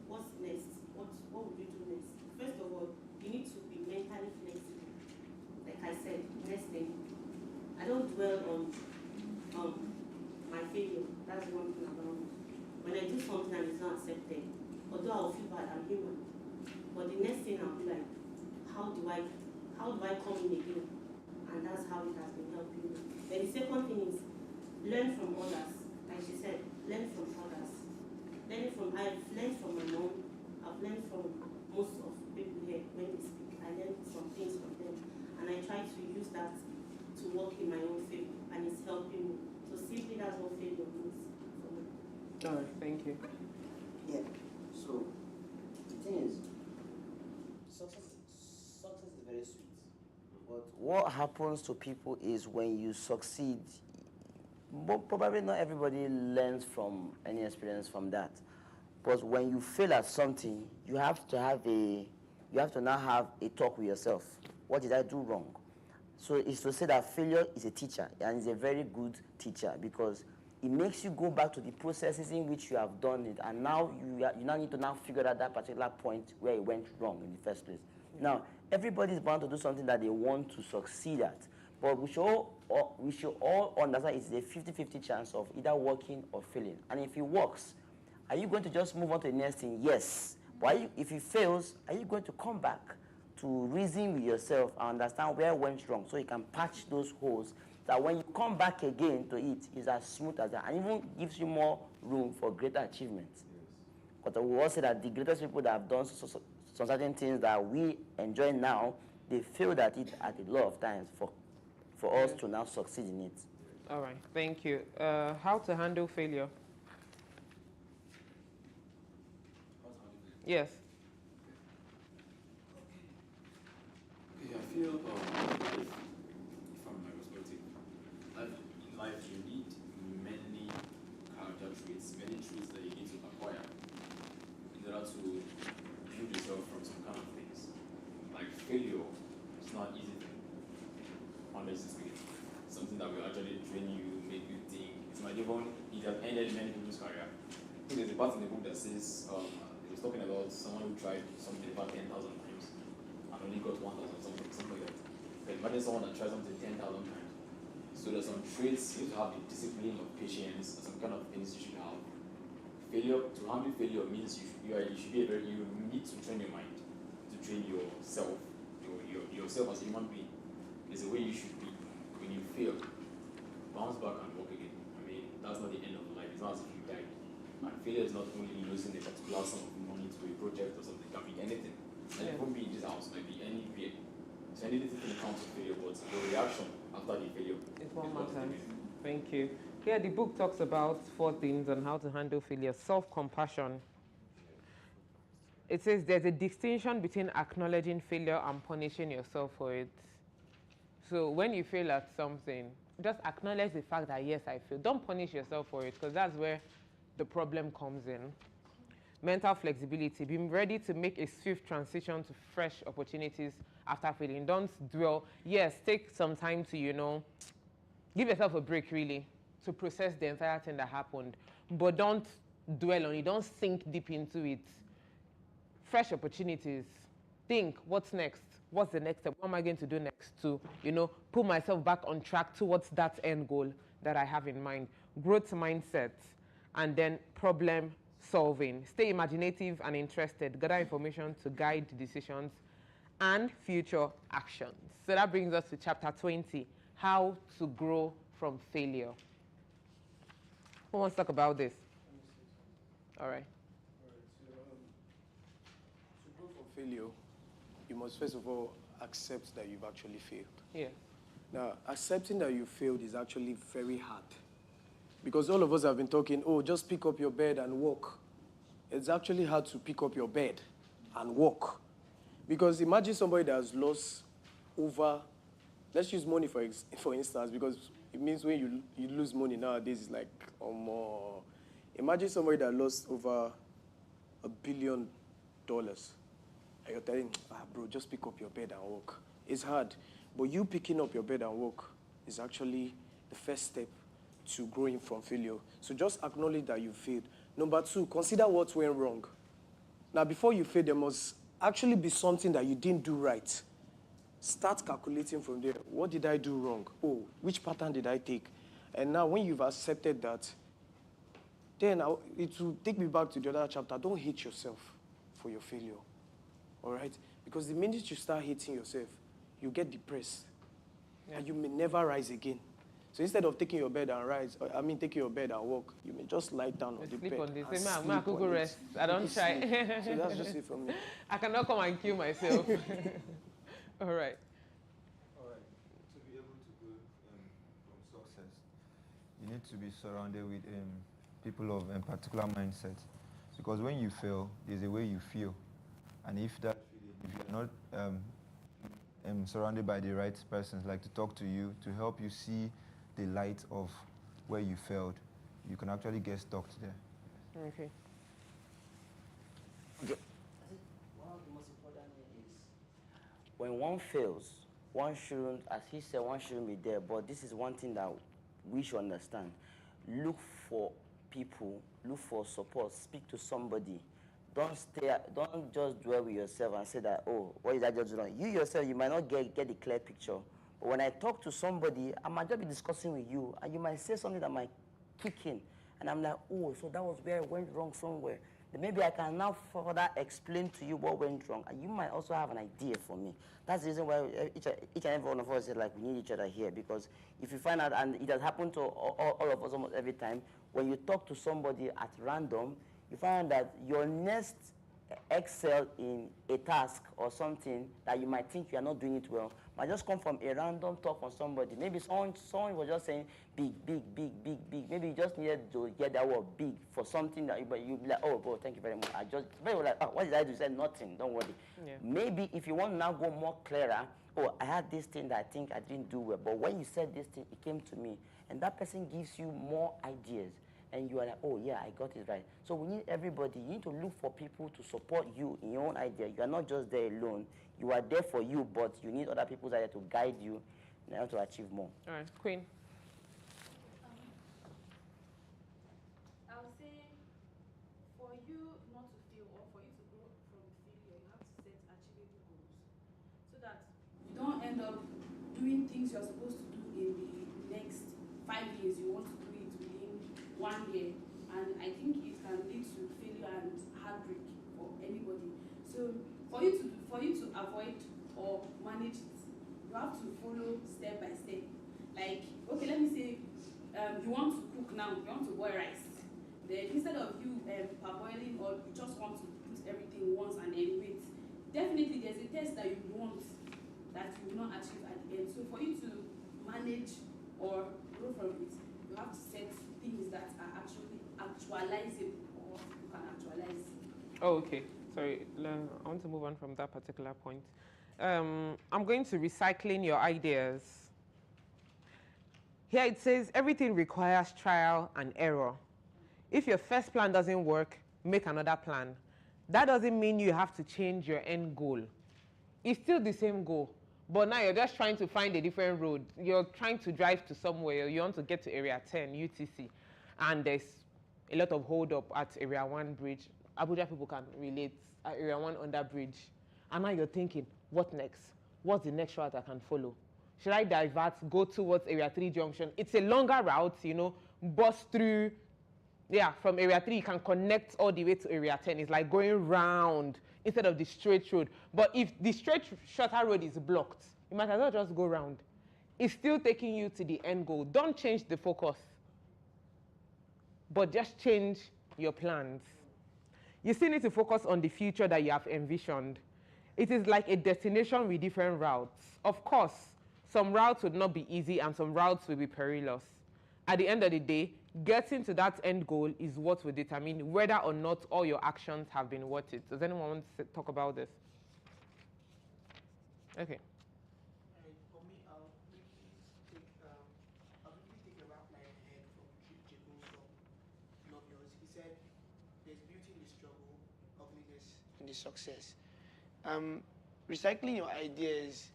Speaker 13: what's next? What would you do next? First of all, you need to be mentally flexible. Like I said, next thing, I don't dwell on my failure. That's one thing about me. When I do something and it's not accepted, although I'll feel bad, I'm human. But the next thing I'll be like, how do I come in again? And that's how it has been helping me. Then the second thing is learn from others. Like she said, learn from others. I've learned from my mom. I've learned from most of people here when they speak. I learned some things from them, and I try to use that to work in my own favor, and it's helping me. So simply, that's what failure means for me.
Speaker 8: All right, thank you.
Speaker 5: Yeah. So the thing is, success is very sweet. But what happens to people is when you succeed, probably not everybody learns from any experience from that. But when you fail at something, you have to now have a talk with yourself. What did I do wrong? So it's to say that failure is a teacher, and it's a very good teacher, because it makes you go back to the processes in which you have done it, and now you now need to now figure out that particular point where it went wrong in the first place. Now, everybody is bound to do something that they want to succeed at, but we should all understand it's a 50-50 chance of either working or failing. And if it works, are you going to just move on to the next thing? Yes. But if it fails, are you going to come back to reason with yourself and understand where it went wrong, so you can patch those holes, that when you come back again to it, it's as smooth as that, and even gives you more room for greater achievements. But we all say that the greatest people that have done some certain things that we enjoy now, they failed at it at a lot of times for us to now succeed in it.
Speaker 8: All right, thank you. How to handle failure? Yes.
Speaker 11: Okay, I feel, from my perspective, in life you need many character traits, many traits that you need to acquire in order to build yourself from some kind of things. Like failure, it's not an easy thing, honestly speaking. Something that will actually train you, make you think. It might even, it has ended many people's career. I think there's a part in the book that says, it was talking about someone who tried something about 10,000 times and only got 1,000 something like that. But imagine someone that tries something 10,000 times. So there's some traits you have the discipline of patience, some kind of things you should have. Failure, to handle failure means you need to train your mind, to train yourself, yourself as a human being. There's a way you should be. When you fail, bounce back and walk again. I mean, that's not the end of life. It's not as if you died. And failure is not only losing a particular sum of money to a project or something. It can be anything. And it won't be in this house, it might be anywhere. So anything can count as failure, but your reaction after the failure
Speaker 8: is what matters. Thank you. Here, the book talks about 4 things on how to handle failure. Self-compassion. It says there's a distinction between acknowledging failure and punishing yourself for it. So when you fail at something, just acknowledge the fact that, yes, I failed. Don't punish yourself for it, because that's where the problem comes in. Mental flexibility. Be ready to make a swift transition to fresh opportunities after failing. Don't dwell. Yes, take some time to, give yourself a break, really, to process the entire thing that happened. But don't dwell on it. Don't sink deep into it. Fresh opportunities. Think, what's next? What's the next step? What am I going to do next to, put myself back on track towards that end goal that I have in mind? Growth mindset, and then problem solving. Stay imaginative and interested. Gather information to guide decisions and future actions. So that brings us to chapter 20, how to grow from failure. Who wants to talk about this? All right.
Speaker 14: To grow from failure, you must first of all accept that you've actually failed.
Speaker 8: Yeah.
Speaker 14: Now, accepting that you failed is actually very hard. Because all of us have been talking, oh, just pick up your bed and walk. It's actually hard to pick up your bed and walk. Because imagine somebody that has lost over, let's use money for instance, because it means when you lose money nowadays, it's like, imagine somebody that lost over $1 billion. And you're telling him, bro, just pick up your bed and walk. It's hard. But you picking up your bed and walk is actually the first step to growing from failure. So just acknowledge that you failed. Number 2, consider what went wrong. Now, before you fail, there must actually be something that you didn't do right. Start calculating from there. What did I do wrong? Oh, which pattern did I take? And now when you've accepted that, then it will take me back to the other chapter. Don't hate yourself for your failure. All right? Because the minute you start hating yourself, you get depressed. Yeah. And you may never rise again. So instead of taking your bed and taking your bed and walk, you may just lie down on the bed.
Speaker 8: Sleep on this. I could go rest. I don't try.
Speaker 14: So that's just it from me.
Speaker 8: I cannot come and kill myself. All right.
Speaker 10: All right. To be able to go from success, you need to be surrounded with people of a particular mindset. Because when you fail, there's a way you feel. And if you're not surrounded by the right persons, like to talk to you, to help you see the light of where you failed, you can actually get stuck there.
Speaker 8: Okay.
Speaker 5: One of the most important things is when one fails, one shouldn't, as he said, one shouldn't be there. But this is one thing that we should understand. Look for people, look for support, speak to somebody. Don't just dwell with yourself and say that, oh, what is that just doing? You yourself, you might not get the clear picture. But when I talk to somebody, I might just be discussing with you, and you might say something that might kick in. And I'm like, oh, so that was where it went wrong somewhere. Then maybe I can now further explain to you what went wrong, and you might also have an idea for me. That's the reason why each and every one of us is like, we need each other here, because if you find out, and it has happened to all of us almost every time, when you talk to somebody at random, you find that your next excel in a task or something that you might think you are not doing it well might just come from a random talk from somebody. Maybe someone was just saying big, big, big, big, big. Maybe you just needed to get that word big for something that you'll be like, oh, bro, thank you very much. Maybe like, oh, what did I do? You said nothing, don't worry. Yeah. Maybe if you want to now go more clearer, oh, I had this thing that I think I didn't do well, but when you said this thing, it came to me. And that person gives you more ideas. And you are like, oh, yeah, I got it right. So we need everybody. You need to look for people to support you in your own idea. You are not just there alone. You are there for you, but you need other people's idea to guide you in order to achieve more.
Speaker 8: All right, Queen.
Speaker 7: I would say for you not to fail or for you to grow from failure, you have to set achievable goals so that you don't end up doing things you're supposed to do in the next 5 years. You want to do it within 1 year, and I think it can lead to failure and heartbreak for anybody. So for you to avoid or manage it, you have to follow step by step. Like, okay, let me say you want to cook now, you want to boil rice. Then instead of you parboiling, or you just want to put everything once and then wait, definitely there's a test that you want that you will not achieve at the end. So for you to manage or grow from it, you have to set things that are actually actualizable, or you can actualize.
Speaker 8: Oh, okay. Sorry, I want to move on from that particular point. I'm going to recycling your ideas. Here it says everything requires trial and error. If your first plan doesn't work, make another plan. That doesn't mean you have to change your end goal. It's still the same goal, but now you're just trying to find a different road. You're trying to drive to somewhere. You want to get to Area 10, UTC, and there's a lot of hold up at Area 1 bridge. Abuja people can relate, at Area 1 under bridge. And now you're thinking, what next? What's the next route I can follow? Should I divert, go towards Area 3 junction? It's a longer route, you know, bus through, yeah, from Area 3, you can connect all the way to Area 10. It's like going round instead of the straight road. But if the straight, shorter road is blocked, you might as well just go round. It's still taking you to the end goal. Don't change the focus. but just change your plans. You still need to focus on the future that you have envisioned. It is like a destination with different routes. Of course, some routes would not be easy and some routes will be perilous. At the end of the day, getting to that end goal is what will determine whether or not all your actions have been worth it. Does anyone want to talk about this? Okay.
Speaker 3: For me, I'll quickly take a rap line ahead from Jackorji's song, Love Yours. He said, "There's beauty in the struggle, ugliness in the success." Recycling your ideas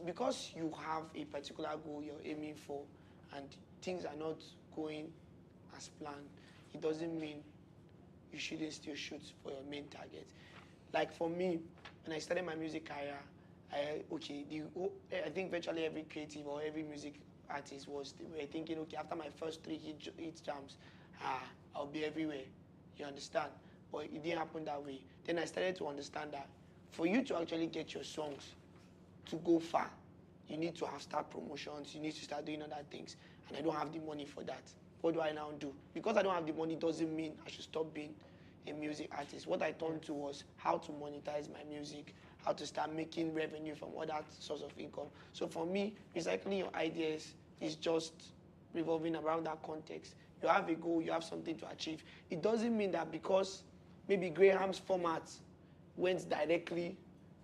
Speaker 3: because you have a particular goal you're aiming for, and things are not going as planned, it doesn't mean you shouldn't still shoot for your main target. Like for me, when I started my music career, I think virtually every creative or every music artist were thinking, okay, after my first 3 hit jams, I'll be everywhere. You understand? But it didn't happen that way. Then I started to understand that for you to actually get your songs to go far, you need to have start promotions, you need to start doing other things. And I don't have the money for that. What do I now do? Because I don't have the money doesn't mean I should stop being a music artist. What I turned to was how to monetize my music, how to start making revenue from other source of income. So for me, recycling your ideas is just revolving around that context. You have a goal, you have something to achieve. It doesn't mean that because maybe Graham's format went directly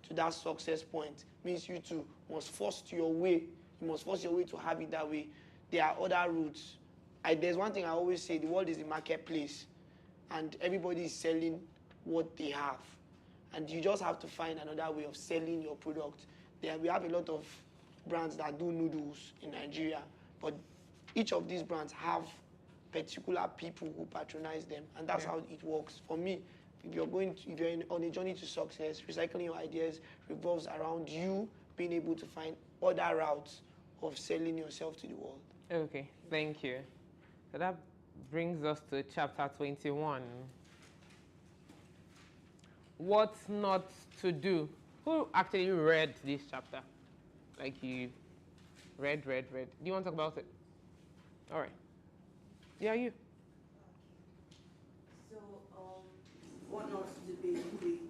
Speaker 3: to that success point, means you too must force your way. You must force your way to have it that way. There are other routes. There's one thing I always say, the world is a marketplace, and everybody is selling what they have. And you just have to find another way of selling your product. We have a lot of brands that do noodles in Nigeria, but each of these brands have particular people who patronize them, and that's how it works. For me, if you're on a journey to success, recycling your ideas revolves around you being able to find other routes of selling yourself to the world.
Speaker 8: Okay, thank you. So that brings us to chapter 21. What not to do. Who actually read this chapter? Like you read. Do you want to talk about it? All right. Yeah, you.
Speaker 12: So, what not to do basically,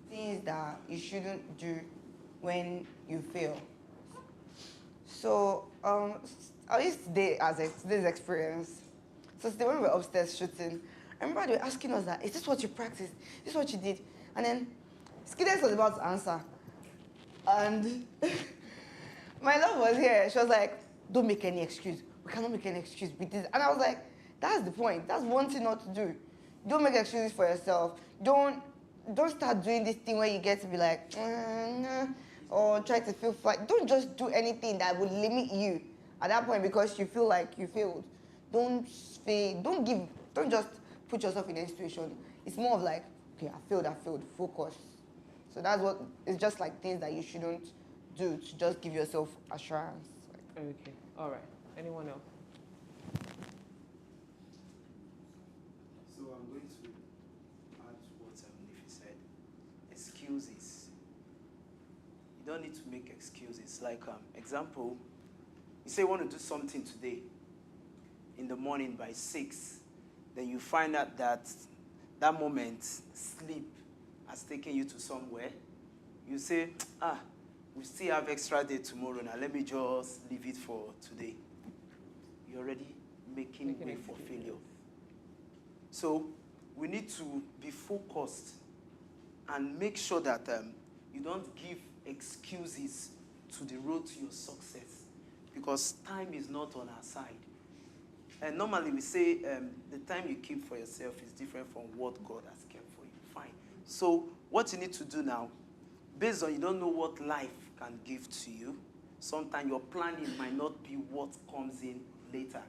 Speaker 12: things that you shouldn't do when you fail. So, at least today, today's experience. So today when we were upstairs shooting, I remember they were asking us that, is this what you practiced? Is this what you did? And then Skiddes was about to answer. And my love was here. She was like, don't make any excuse. We cannot make any excuse with this. And I was like, that's the point. That's one thing not to do. Don't make excuses for yourself. Don't start doing this thing where you get to be like, nah, or try to feel flat. Don't just do anything that would limit you at that point because you feel like you failed. Don't just put yourself in a situation. It's more of like, okay, I failed, focus. So that's what, it's just like things that you shouldn't do to just give yourself assurance.
Speaker 8: Okay, all right. Anyone else?
Speaker 16: So I'm going to add what Nifi said. Excuses. You don't need to make excuses. Like, example, you say you want to do something today in the morning by 6, then you find out that that moment, sleep has taken you to somewhere. You say, we still have extra day tomorrow now, let me just leave it for today. You're already making way for failure. So we need to be focused and make sure that you don't give excuses to the road to your success, because time is not on our side. And normally we say the time you keep for yourself is different from what God has kept for you. Fine. So what you need to do now, based on you don't know what life can give to you, sometimes your planning might not be what comes in later.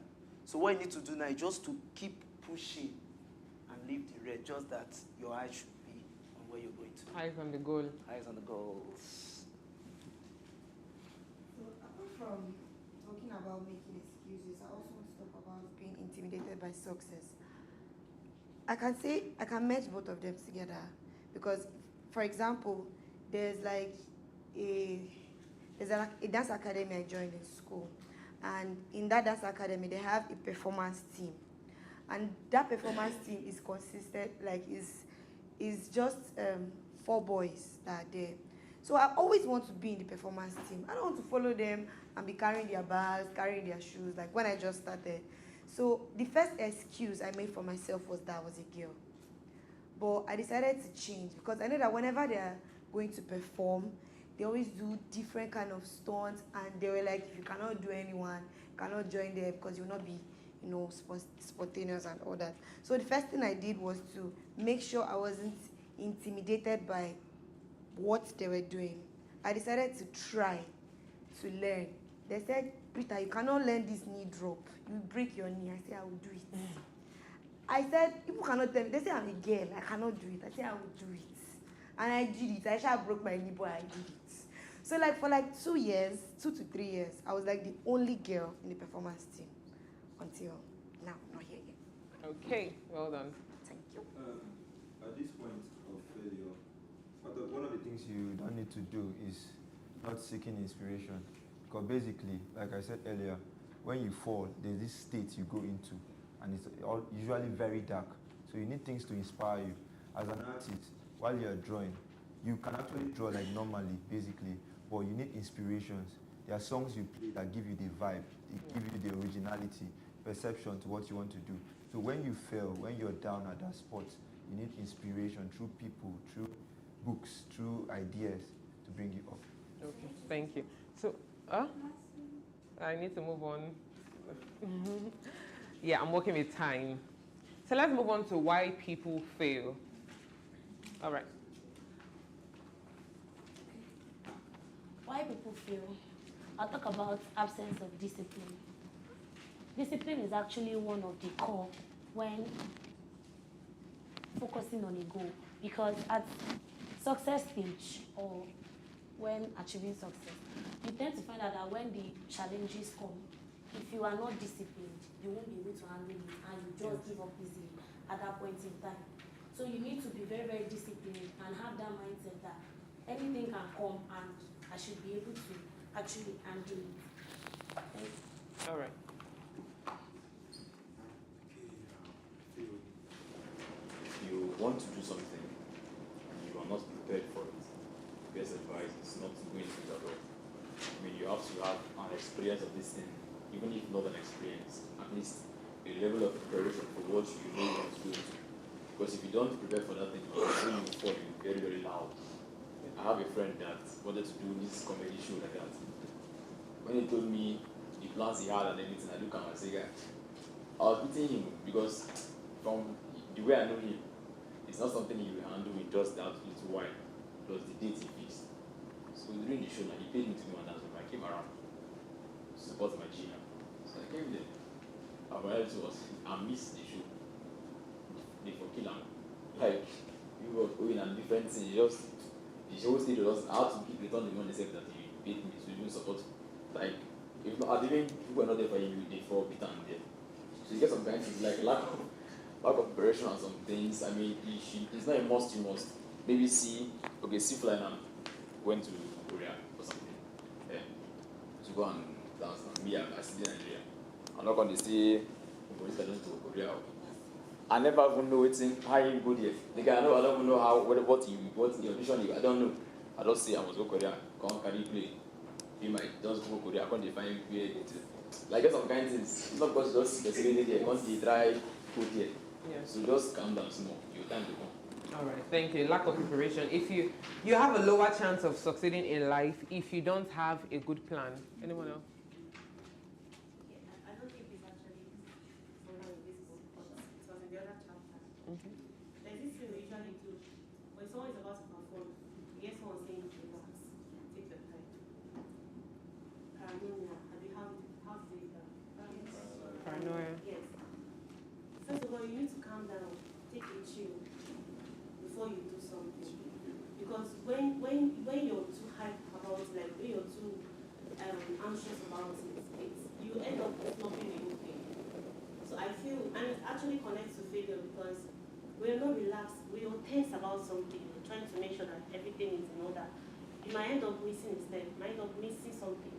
Speaker 16: So what you need to do now is just to keep pushing and leave the rest, just that your eyes should be on where you're going to.
Speaker 8: Eyes on the goal.
Speaker 16: Eyes on the goals.
Speaker 12: So apart from talking about making excuses, I also want to talk about being intimidated by success. I can merge both of them together because, for example, there's a dance academy I joined in school, And in that dance academy, they have a performance team. And that performance team is consistent, like is just 4 boys that are there. So I always want to be in the performance team. I don't want to follow them and be carrying their bags, carrying their shoes, like when I just started. So the first excuse I made for myself was that I was a girl. But I decided to change because I know that whenever they are going to perform, they always do different kind of stunts, and they were like, if you cannot do anyone, you cannot join there because you'll not be, you know, spontaneous and all that. So the first thing I did was to make sure I wasn't intimidated by what they were doing. I decided to try to learn. They said, Rita, you cannot learn this knee drop. You break your knee. I said, I will do it. I said, people cannot tell me. They say I'm a girl. I cannot do it. I said, I will do it. And I did it. I actually broke my knee, but I did it. So like for like 2 years, 2 to 3 years, I was like the only girl in the performance team until now, not here yet.
Speaker 8: Okay, well done.
Speaker 12: Thank you.
Speaker 10: At this point of failure, one of the things you don't need to do is not seeking inspiration. Because basically, like I said earlier, when you fall, there's this state you go into, and it's usually very dark. So you need things to inspire you. As an artist, while you're drawing, you can actually draw like normally, basically, but you need inspirations. There are songs you play that give you the vibe, they give you the originality, perception to what you want to do. So when you fail, when you're down at that spot, you need inspiration through people, through books, through ideas to bring you up.
Speaker 8: Okay, thank you. So, I need to move on. Yeah, I'm working with time. So let's move on to why people fail. All right.
Speaker 13: Why people fail? I'll talk about absence of discipline. Discipline is actually one of the core when focusing on a goal, because at success stage or when achieving success, you tend to find out that when the challenges come, if you are not disciplined, you won't be able to handle it, and you just give up easily at that point in time. So you need to be very, very disciplined and have that mindset that anything can come and I should be able to actually handle it. Okay?
Speaker 8: All right.
Speaker 11: If you want to do something and you are not prepared for it, the best advice is not to go into it at all. I mean, you have to have an experience of this thing, even if not an experience, at least a level of preparation for what you know you want to do. Because if you don't prepare for that thing, when you fall, you'll be very, very loud. I have a friend that wanted to do this comedy show like that. When he told me the plans he had and everything, I look at him and say, guy, I was beating him because from the way I know him, it's not something he will handle in just that little while, plus the date he fixed. So during the show, now, he paid me to do, and that's when I came around to support my Gina. So I came there. And my reality was, I missed the show. They for kill him. Like, we were going and different things. The show stage was, I had to return the money except that he paid me to even support. Like, if not, even people are not there for you, they for Peter and there. So you get some kinds of like lack of preparation on some things. I mean, it's not a must, you must. Maybe see Flyman went to Korea or something. Yeah. To go and dance. And me, I sit in Nigeria. I'm not going to say, police are going to Korea. I never even know how you go there. Like, I don't even know what the audition you. I don't know. I just say I must go Korea. Come carry play. You might just go Korea. I can't define where it is. Like get some kind of things. It's not because you just specifically there. Once you try go there.
Speaker 8: Yeah.
Speaker 11: So just calm down small. Your time to come.
Speaker 8: All right, thank you. Lack of preparation. If you have a lower chance of succeeding in life if you don't have a good plan. Anyone else?
Speaker 13: I don't think it's actually following this book, but it was in the other chapter.
Speaker 8: Okay.
Speaker 13: There's this thing we usually do. When someone is about to perform, you hear someone saying, relax, take your time. Paranoia. How to say that?
Speaker 8: Paranoia.
Speaker 13: Yes. First of all, you need to calm down, take a chill before you do something. Because when you're too hyped about it, like when you're too anxious about it, you end up not being okay. So I feel, and it actually connects to failure because we're not relaxed, we're tense about something, we're trying to make sure that everything is in order. You might end up missing a step, you might end up missing something.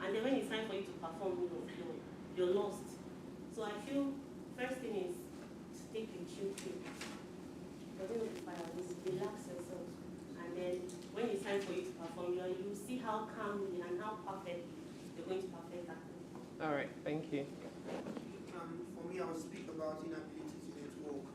Speaker 13: And then when it's time for you to perform, you're lost. So I feel first thing is to take a chill pill. Doesn't make fire, just relax yourself. And then when it's time for you to perform, you see how calmly and how perfect you're going to perfect that.
Speaker 8: All right, thank you.
Speaker 3: For me, I'll speak about inability to network.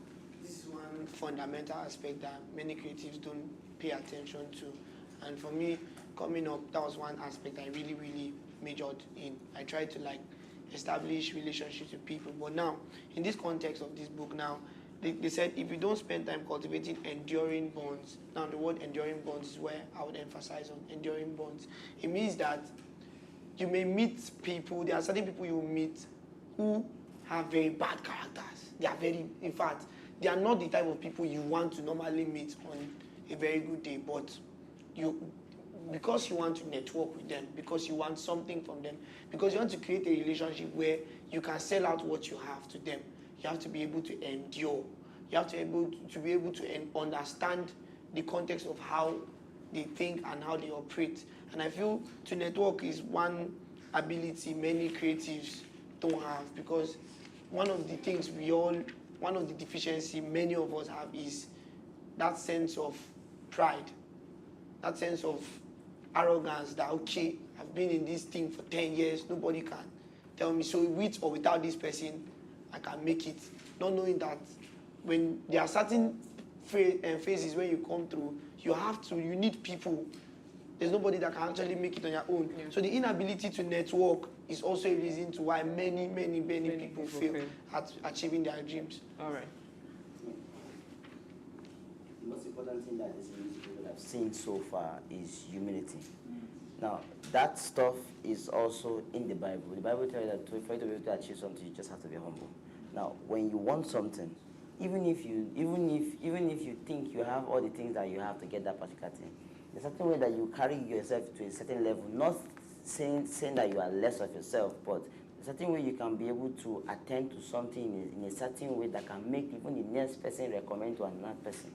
Speaker 3: This is one fundamental aspect that many creatives don't pay attention to. And for me, coming up, that was one aspect I really, really majored in. I tried to establish relationships with people. But now, in this context of this book now, they said if you don't spend time cultivating enduring bonds, now the word enduring bonds is where I would emphasize on enduring bonds. It means that you may meet people, there are certain people you will meet who have very bad characters. They are in fact, they are not the type of people you want to normally meet on a very good day, but because you want to network with them, because you want something from them, because you want to create a relationship where you can sell out what you have to them, you have to be able to endure. You have to be able to understand the context of how they think and how they operate. And I feel to network is one ability many creatives don't have, because one of the things one of the deficiency many of us have is that sense of pride, that sense of arrogance that, okay, I've been in this thing for 10 years, nobody can tell me, so with or without this person, I can make it. Not knowing that when there are certain phases when you come through, you need people. There's nobody that can actually make it on your own. Yeah. So the inability to network is also a reason to why many people fail at achieving their dreams.
Speaker 8: All right.
Speaker 5: The most important thing that I've seen so far is humility. Now, that stuff is also in the Bible. The Bible tells you that for you to be able to achieve something, you just have to be humble. Now, when you want something, even if you think you have all the things that you have to get that particular thing, there's a certain way that you carry yourself to a certain level, not saying that you are less of yourself, but a certain way you can be able to attend to something in a certain way that can make even the next person recommend to another person.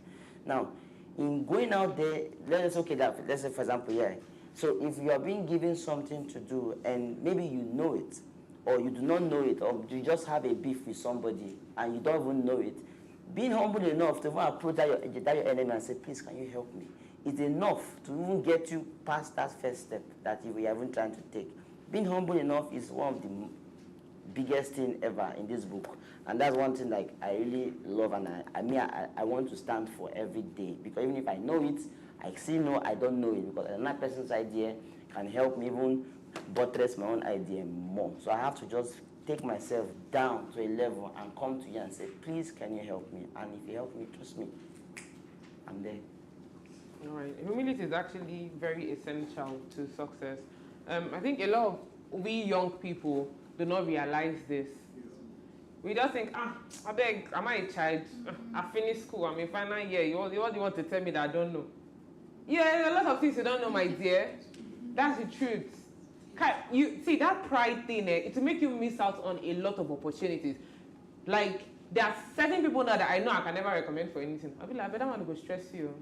Speaker 5: Now, in going out there, let's say, for example, so if you are being given something to do and maybe you know it, or you do not know it, or you just have a beef with somebody and you don't even know it, being humble enough to even approach that your enemy and say, please, can you help me? It's enough to even get you past that first step that you are even trying to take. Being humble enough is one of the biggest thing ever in this book. And that's one thing I really love, and I want to stand for every day. Because even if I know it, I still know I don't know it, because another person's idea can help me even buttress my own idea more. So I have to just take myself down to a level and come to you and say, please, can you help me? And if you help me, trust me, I'm there.
Speaker 8: All right. Humility is actually very essential to success. I think a lot of we young people do not realize this. We just think, I beg, am I a child? I finished school, I'm in final year. What do you want to tell me that I don't know? Yeah, a lot of things you don't know, my dear. That's the truth. You see, that pride thing, it will make you miss out on a lot of opportunities. Like, there are certain people now that I know I can never recommend for anything. I'll be like, I better want to go stress you.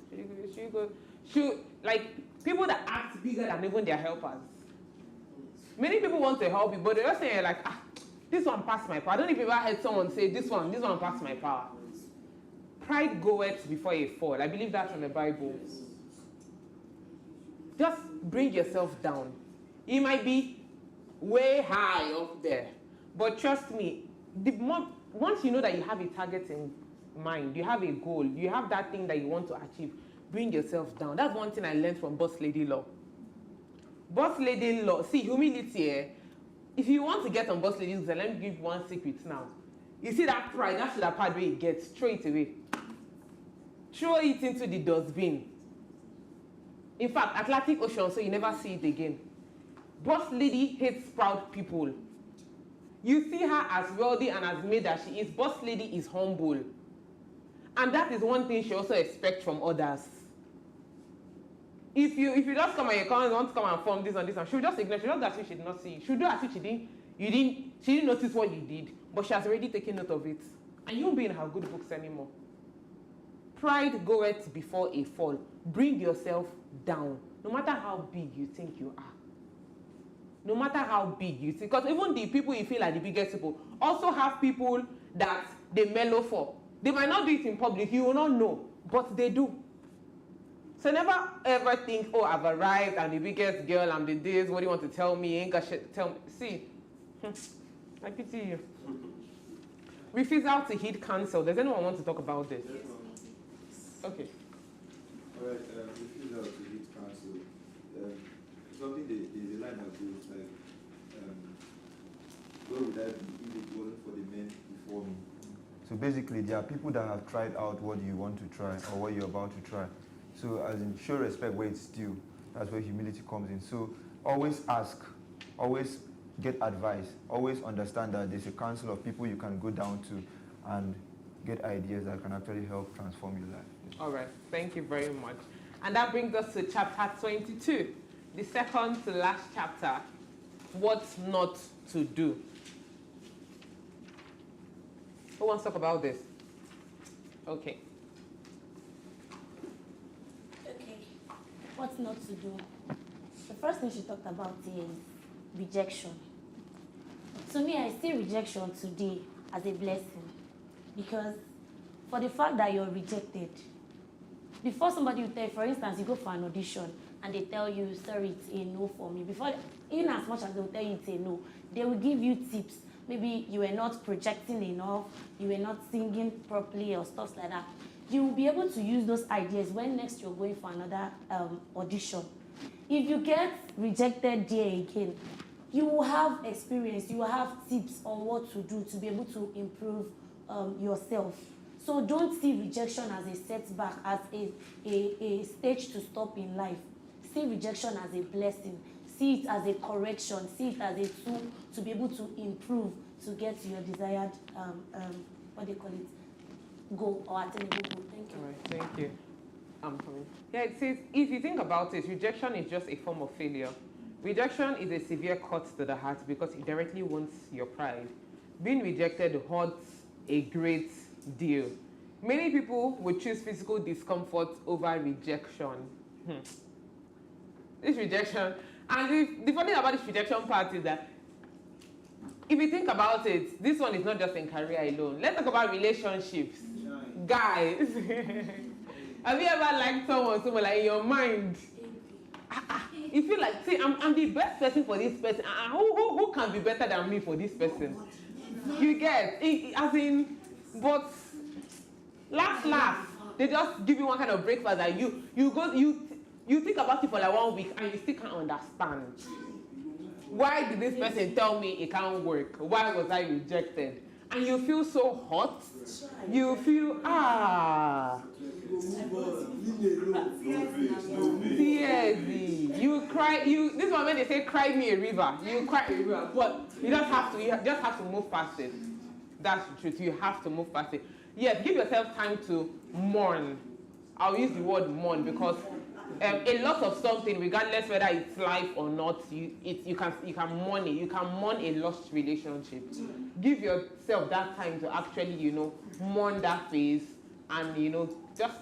Speaker 8: Like, people that act bigger than even their helpers. Many people want to help you, but they're just saying like, this one passed my power. I don't know if you ever heard someone say, this one passed my power. Pride goeth before a fall. I believe that's in the Bible. Just bring yourself down. You might be way high up there, but trust me, once you know that you have a target in mind, you have a goal, you have that thing that you want to achieve, bring yourself down. That's one thing I learned from Bossladylaw. Bossladylaw, see, humility, if you want to get on Bossladylaw, let me give you one secret now. You see that pride, that's the part where it gets, throw it away. Throw it into the dustbin. In fact, Atlantic Ocean, so you never see it again. Boss lady hates proud people. You see her as wealthy and as made as she is. Boss lady is humble. And that is one thing she also expects from others. If you just come and you want to come and form this and this, and she'll just ignore, she'll just as if she did not see you. She'll do as if she didn't notice what you did, but she has already taken note of it. And you won't be in her good books anymore. Pride goeth before a fall. Bring yourself down, no matter how big you think you are. no matter how big you see, because even the people you feel like the biggest people also have people that they mellow for. They might not do it in public, you will not know, but they do. So never ever think, oh, I've arrived, I'm the biggest girl, I'm the this, what do you want to tell me? Ain't got shit to tell me. See, I pity you. Refusal to heed counsel. Does anyone want to talk about this? Okay.
Speaker 10: All right, refusal to heed counsel. Something there's a line that goes like, where would I be if it wasn't for the men before me? So basically, there are people that have tried out what you want to try or what you're about to try. So as in, show respect where it's due. That's where humility comes in. So always ask, always get advice, always understand that there's a council of people you can go down to and get ideas that can actually help transform your life.
Speaker 8: All right, thank you very much. And that brings us to chapter 22, the second to last chapter, what not to do. Who wants to talk about this? Okay.
Speaker 13: Okay, what not to do? The first thing she talked about is rejection. To me, I see rejection today as a blessing because for the fact that you're rejected, before somebody will tell you, for instance, you go for an audition and they tell you, sorry, it's a no for me. Before, even as much as they'll tell you it's a no, they will give you tips. Maybe you were not projecting enough, you were not singing properly or stuff like that. You will be able to use those ideas when next you're going for another audition. If you get rejected there again, you will have experience, you will have tips on what to do to be able to improve yourself. So don't see rejection as a setback, as a stage to stop in life. See rejection as a blessing. See it as a correction. See it as a tool to be able to improve, to get to your desired, what do you call it, goal or attainable goal. Thank you.
Speaker 8: All right, thank you. I'm coming. Yeah, it says, if you think about it, rejection is just a form of failure. Rejection is a severe cut to the heart because it directly wounds your pride. Being rejected hurts a great deal. Many people would choose physical discomfort over rejection. This rejection, and the funny thing about this rejection part is that if you think about it, this one is not just in career alone. Let's talk about relationships. Guys, have you ever liked someone like in your mind? You feel like, see, I'm the best person for this person. Who can be better than me for this person? You get, as in, but last, they just give you one kind of breakfast that you think about it for like 1 week and you still can't understand. Why did this person tell me it can't work? Why was I rejected? And you feel so hot. You feel, tears. You cry. This one when they say cry me a river. You cry a river, but you just have to move past it. That's the truth. You have to move past it. Yes, give yourself time to mourn. I'll use the word mourn because a lot of something, regardless whether it's life or not, you can mourn it. You can mourn a lost relationship. Give yourself that time to actually, mourn that phase and, just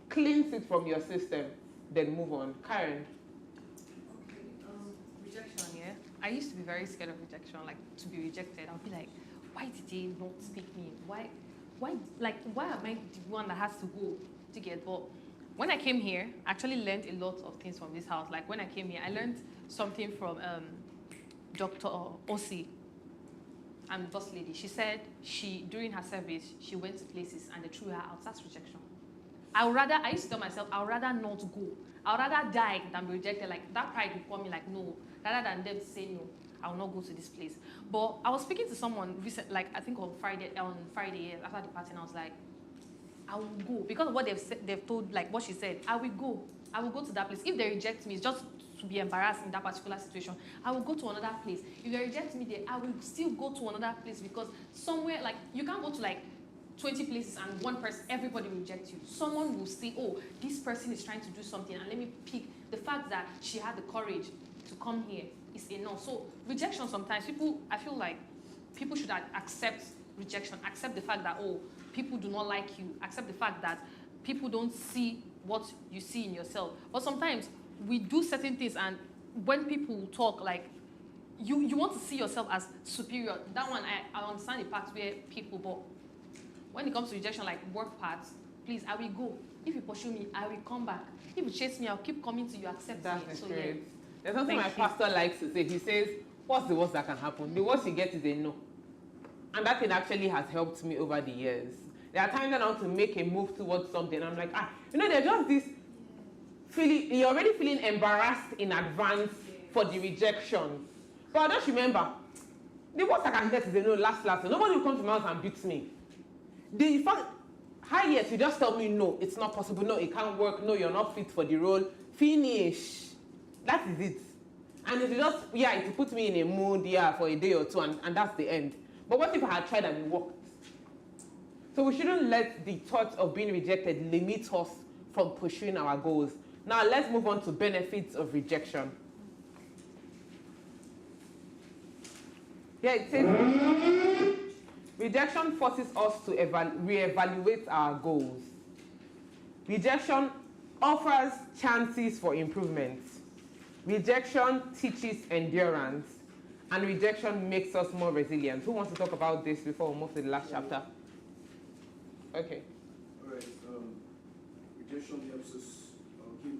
Speaker 8: cleanse it from your system, then move on. Karen.
Speaker 15: Rejection, yeah. I used to be very scared of rejection, like to be rejected. I'll be like, why did they not speak me? Why am I the one that has to go to get? But when I came here, I actually learned a lot of things from this house. Like when I came here, I learned something from Dr. Osi and boss lady. She said during her service, she went to places and they threw her out. That's rejection. I used to tell myself, I would rather not go. I would rather die than be rejected. Like that pride would call me like, no, rather than them say no, I will not go to this place. But I was speaking to someone recent, like I think on Friday after the party, and I was like, I will go because of what they've told, like what she said. I will go to that place. If they reject me, it's just to be embarrassed in that particular situation. I will go to another place. If they reject me there, I will still go to another place because somewhere, like you can't go to like 20 places and one person, everybody will reject you. Someone will say, oh, this person is trying to do something and let me pick. The fact that she had the courage to come here is enough. So rejection sometimes, I feel like people should accept rejection, accept the fact that, oh, people do not like you, accept the fact that people don't see what you see in yourself. But sometimes we do certain things and when people talk, like, you want to see yourself as superior. That one, I understand the part where people, but when it comes to rejection, like work parts, please, I will go. If you pursue me, I will come back. If you chase me, I'll keep coming to you, accept me.
Speaker 8: That's
Speaker 15: So,
Speaker 8: great.
Speaker 15: yeah.
Speaker 8: There's something my pastor likes to say. He says, what's the worst that can happen? The worst you get is a no. And that thing actually has helped me over the years. There are times that I want to make a move towards something. I'm like, there's just this feeling, you're already feeling embarrassed in advance for the rejection. But I just remember, the worst I can get is a no, last. Nobody will come to my house and beat me. The fact, yes, you just tell me, no, it's not possible, no, it can't work, no, you're not fit for the role. Finish. That is it. And it just, it put me in a mood, for a day or two, and that's the end. But what if I had tried and it worked? So we shouldn't let the thought of being rejected limit us from pursuing our goals. Now let's move on to benefits of rejection. It says, rejection forces us to reevaluate our goals. Rejection offers chances for improvement. Rejection teaches endurance. And rejection makes us more resilient. Who wants to talk about this before we move to the last chapter? Okay.
Speaker 14: All right. Rejection helps us,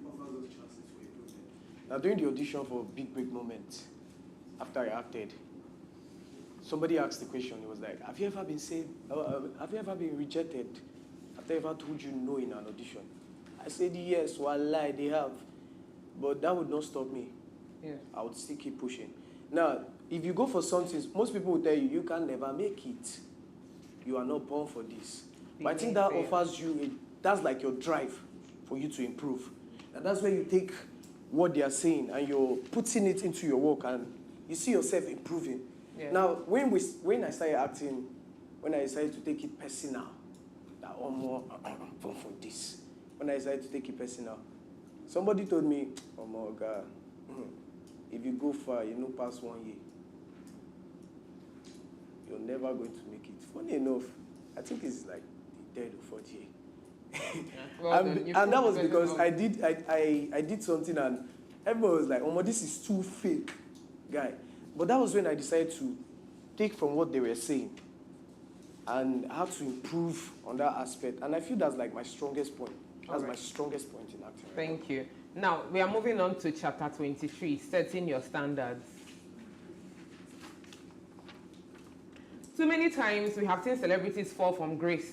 Speaker 14: offers us chances for improvement. Now, during the audition for Big Break Moment, after I acted, somebody asked the question. It was like, have you ever been rejected? Have they ever told you no in an audition? I said, yes, wallah, they have. But that would not stop me.
Speaker 8: Yeah.
Speaker 14: I would still keep pushing. Now, if you go for something, most people will tell you, you can never make it. You are not born for this. But I think that offers you, that's like your drive for you to improve. And that's where you take what they are saying and you're putting it into your work and you see yourself improving. Yeah. Now, when I started acting, when I decided to take it personal, that I'm born for this. When I decided to take it personal, somebody told me, oh my God, if you go far, you know, past 1 year, you're never going to make it. Funny enough, I think it's like the third or fourth year. And that was because I did something and everyone was like, oh, this is too fake, guy. But that was when I decided to take from what they were saying and how to improve on that aspect. And I feel that's like my strongest point. That's my strongest point in acting.
Speaker 8: Thank you. Now, we are moving on to chapter 23, setting your standards. Too many times we have seen celebrities fall from grace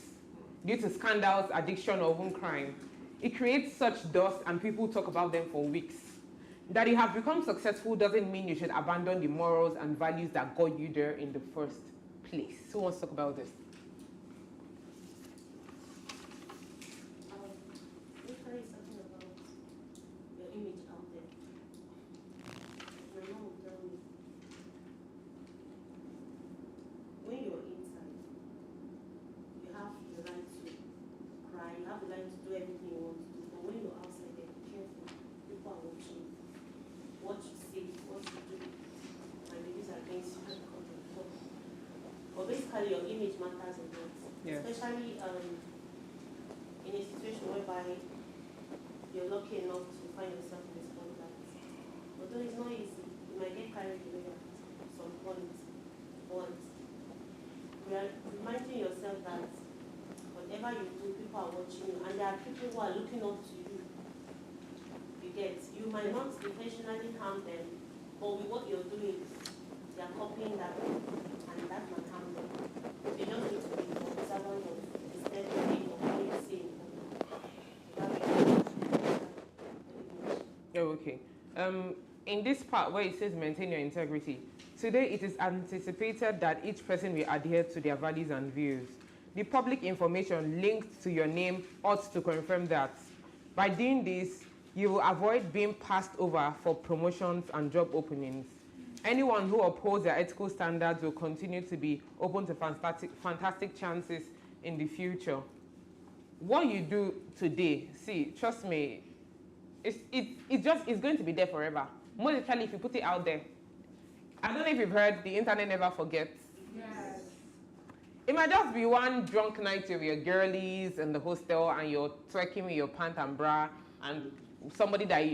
Speaker 8: due to scandals, addiction, or even crime. It creates such dust and people talk about them for weeks. That you have become successful doesn't mean you should abandon the morals and values that got you there in the first place. Who wants to talk about this?
Speaker 13: Your image matters a lot, especially in a situation whereby you're lucky enough to find yourself in a spotlight. Although it's not easy, you might get carried away at some point, but reminding yourself that whatever you do, people are watching you, and there are people who are looking up to you. You might not intentionally harm them, but with what you're doing, they are copying that, and that might harm them. You don't need to be observant of instead of being of what you're saying.
Speaker 8: Okay. In this part where it says maintain your integrity, today it is anticipated that each person will adhere to their values and views. The public information linked to your name ought to confirm that. By doing this, you will avoid being passed over for promotions and job openings. Anyone who upholds their ethical standards will continue to be open to fantastic chances in the future. What you do today, see, trust me, it's going to be there forever. Most especially if you put it out there. I don't know if you've heard, the internet never forgets. Yes. It might just be one drunk night with your girlies in the hostel and you're twerking with your pant and bra and somebody that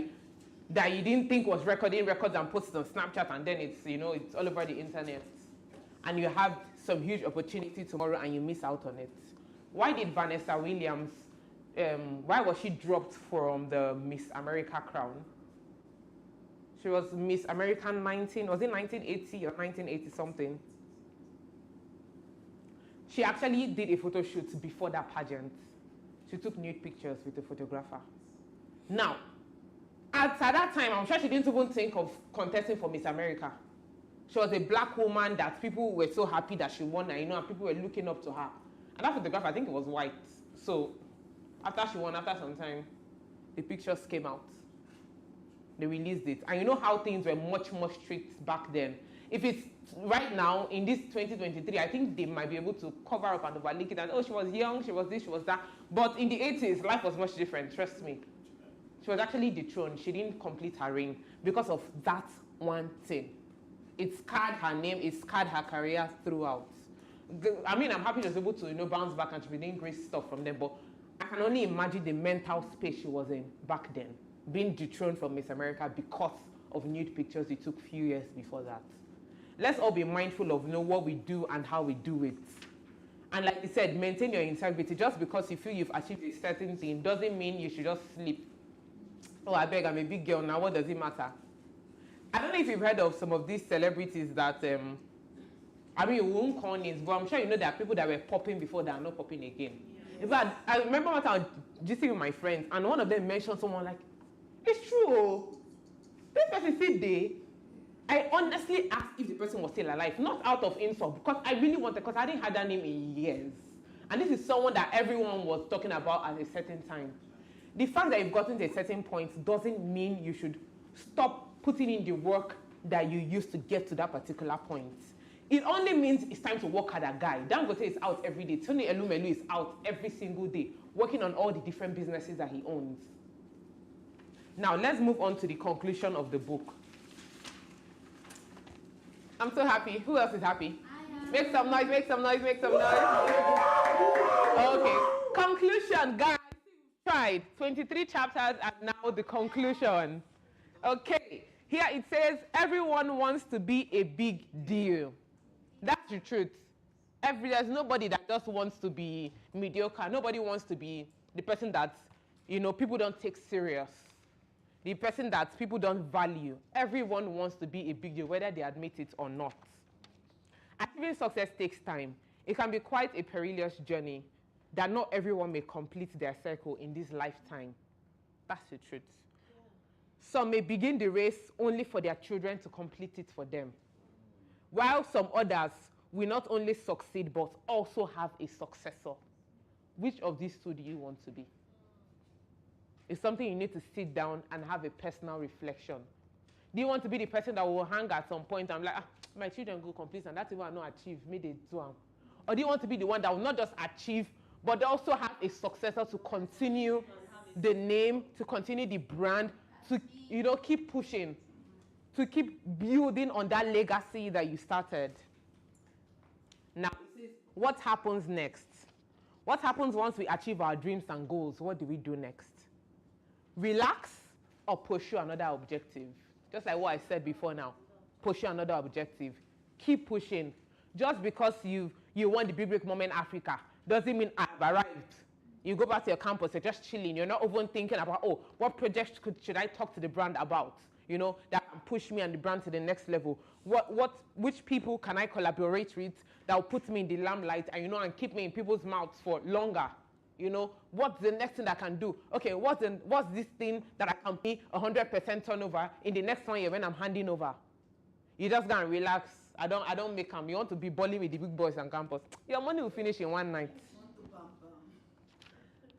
Speaker 8: that you didn't think was recording records and posts on Snapchat, and then it's, you know, it's all over the internet, and you have some huge opportunity tomorrow and you miss out on it. Why did Vanessa Williams, why was she dropped from the Miss America crown? She was Miss America 19, was it 1980 or 1980 something? She actually did a photo shoot before that pageant. She took nude pictures with a photographer. Now, at that time, I'm sure she didn't even think of contesting for Miss America. She was a black woman that people were so happy that she won, and, you know, and people were looking up to her. And that photographer, I think it was white. So after she won, after some time, the pictures came out. They released it. And you know how things were much more strict back then. If it's right now, in this 2023, I think they might be able to cover up and overlook it. And, oh, she was young, she was this, she was that. But in the 80s, life was much different, trust me. She was actually dethroned. She didn't complete her reign because of that one thing. It scarred her name, it scarred her career throughout. I mean, I'm happy she was able to, you know, bounce back and she was doing great stuff from them, but I can only imagine the mental space she was in back then, being dethroned from Miss America because of nude pictures they took a few years before that. Let's all be mindful of, you know, what we do and how we do it. And like you said, maintain your integrity. Just because you feel you've achieved a certain thing doesn't mean you should just sleep. Oh, I beg, I'm a big girl now, what does it matter? I don't know if you've heard of some of these celebrities that, I mean, we won't call names, but I'm sure you know there are people that were popping before that are not popping again. Yeah. In fact, I remember one time I was gisting with my friends, and one of them mentioned someone like, it's true, this person still there. I honestly asked if the person was still alive, not out of insult, because I really wanted, because I didn't have that name in years. And this is someone that everyone was talking about at a certain time. The fact that you've gotten to a certain point doesn't mean you should stop putting in the work that you used to get to that particular point. It only means it's time to work harder, guy. Dangote is out every day. Tony Elumelu is out every single day, working on all the different businesses that he owns. Now, let's move on to the conclusion of the book. I'm so happy. Who else is happy? Make some noise, make some noise, make some noise. Okay. Conclusion, guys. Tried 23 chapters and now the conclusion. Okay. Here it says, everyone wants to be a big deal. That's the truth. There's nobody that just wants to be mediocre. Nobody wants to be the person that, you know, people don't take serious. The person that people don't value. Everyone wants to be a big deal, whether they admit it or not. Achieving success takes time. It can be quite a perilous journey that not everyone may complete their circle in this lifetime. That's the truth. Some may begin the race only for their children to complete it for them, while some others will not only succeed but also have a successor. Which of these two do you want to be? It's something you need to sit down and have a personal reflection. Do you want to be the person that will hang at some point and be like, my children go complete and that's what I not achieve, maybe they do. Or do you want to be the one that will not just achieve but also have a successor to continue the name, to continue the brand, to, you know, keep pushing, to keep building on that legacy that you started? Now, what happens next? What happens once we achieve our dreams and goals? What do we do next? Relax or pursue another objective? Just like what I said before now, pursue another objective. Keep pushing. Just because you won the Big Break Moment Africa doesn't mean I've arrived. You go back to your campus, you're just chilling. You're not even thinking about, oh, what project should I talk to the brand about? You know, that can push me and the brand to the next level. Which people can I collaborate with that will put me in the limelight and, you know, and keep me in people's mouths for longer? You know, what's the next thing I can do? Okay, what's this thing that I can pay 100% turnover in the next 1 year when I'm handing over? You just gonna relax. I don't make them. You want to be balling with the big boys on campus. Your money will finish in one night.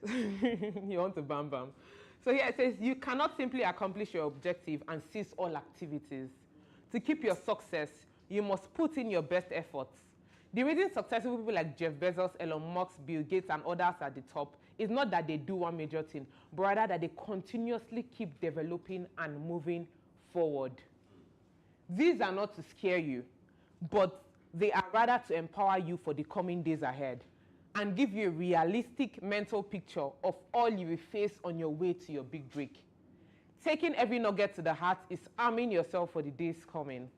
Speaker 8: You want to bam bam. So here it says, you cannot simply accomplish your objective and cease all activities. To keep your success, you must put in your best efforts. The reason successful people like Jeff Bezos, Elon Musk, Bill Gates, and others at the top is not that they do one major thing, but rather that they continuously keep developing and moving forward. These are not to scare you, but they are rather to empower you for the coming days ahead and give you a realistic mental picture of all you will face on your way to your big break. taking every nugget to the heart is arming yourself for the days coming.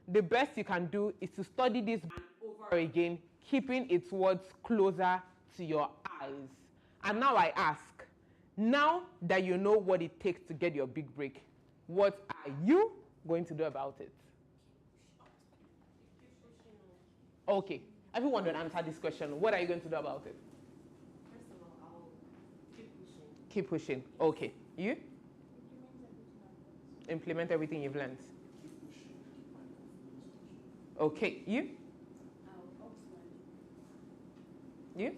Speaker 8: The best you can do is to study this over again, keeping its words closer to your eyes. And now I ask, now that you know what it takes to get your big break, what are you going to do about it? Okay, everyone will answer this question. What are you going to do about it?
Speaker 13: First of all, I'll keep pushing.
Speaker 8: Keep pushing. Okay. You? Implement everything you've learned. Okay. You? You?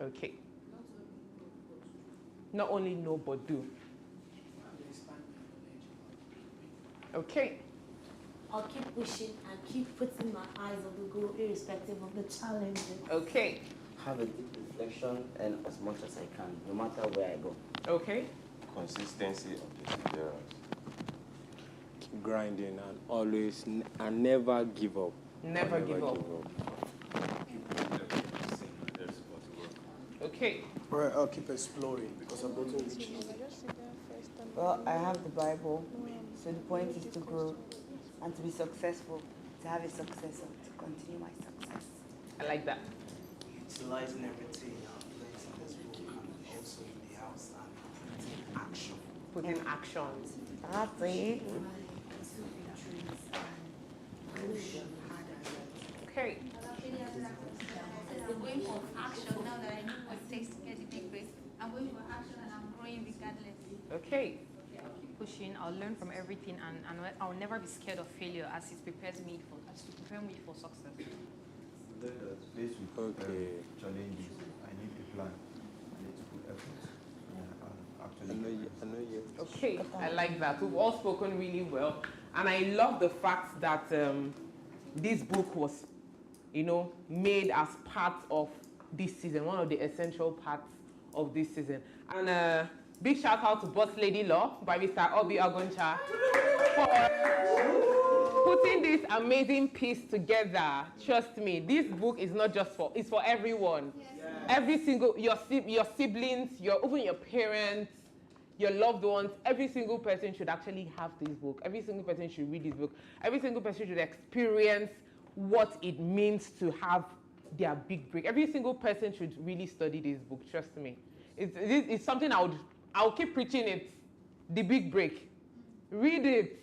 Speaker 8: Okay. Not only know, but do. Okay.
Speaker 13: I'll keep pushing and keep putting my eyes on the goal irrespective of the challenges.
Speaker 8: Okay.
Speaker 5: Have a deep reflection and as much as I can, no matter where I go.
Speaker 8: Okay.
Speaker 4: Consistency and perseverance.
Speaker 14: Keep grinding and always and never give up.
Speaker 8: Never give up. Okay.
Speaker 14: Right, I'll keep exploring because I'm going to reach you.
Speaker 5: Well, I have the Bible, so the point is to grow and to be successful, to have a successor, to continue my success.
Speaker 8: I like that.
Speaker 16: Utilizing everything you have learned in this book and also in the house and putting action.
Speaker 8: Put in actions.
Speaker 5: That's it.
Speaker 8: Okay.
Speaker 9: I'm going for action now that I know what it takes to get the big break. I'm going for action and I'm growing regardless.
Speaker 8: Okay.
Speaker 15: Keep pushing. I'll learn from everything, and I'll never be scared of failure as it prepares me for success.
Speaker 10: Faced with challenges, I need a plan. I need to put effort.
Speaker 14: I know you.
Speaker 8: Okay, I like that. We've all spoken really well. And I love the fact that this book was, made as part of this season, one of the essential parts of this season. And big shout out to bossladylaw by Mr. Obi Agoncha for putting this amazing piece together. Trust me, this book is not just it's for everyone. Yes. Every single, your siblings, even your parents, your loved ones, every single person should actually have this book. Every single person should read this book. Every single person should experience what it means to have their big break. Every single person should really study this book, trust me. It's something I'll keep preaching it, the big break. Read it.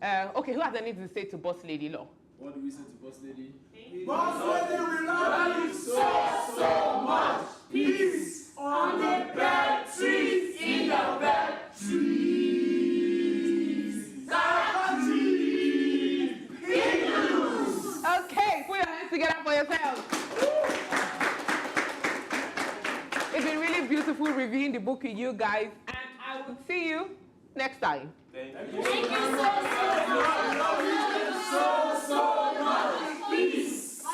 Speaker 8: Okay, who has anything to say to bossladylaw?
Speaker 11: What do we say to Boss Lady?
Speaker 3: Boss Lady, we love you so much. Peace on the bed trees, in the bed trees. Jackorji,
Speaker 8: okay, put your hands together for yourselves. It's been really beautiful reviewing the book with you guys, and I will see you next time.
Speaker 3: Thank you so much. Peace. I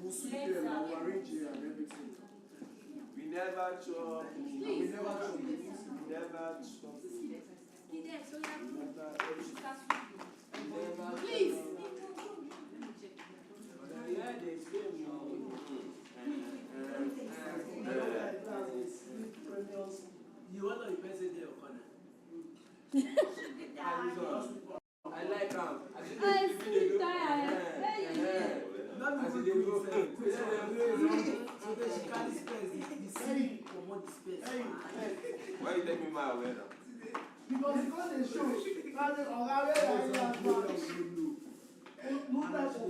Speaker 3: we'll sweep here and we'll arrange here and everything. We never chop. We never chop. Please. You want to person there, I like him.
Speaker 9: I'm so tired.
Speaker 3: Not because they go so that she can't space the sleep for what space.
Speaker 4: Why you take me my way now?
Speaker 3: Because they show no time for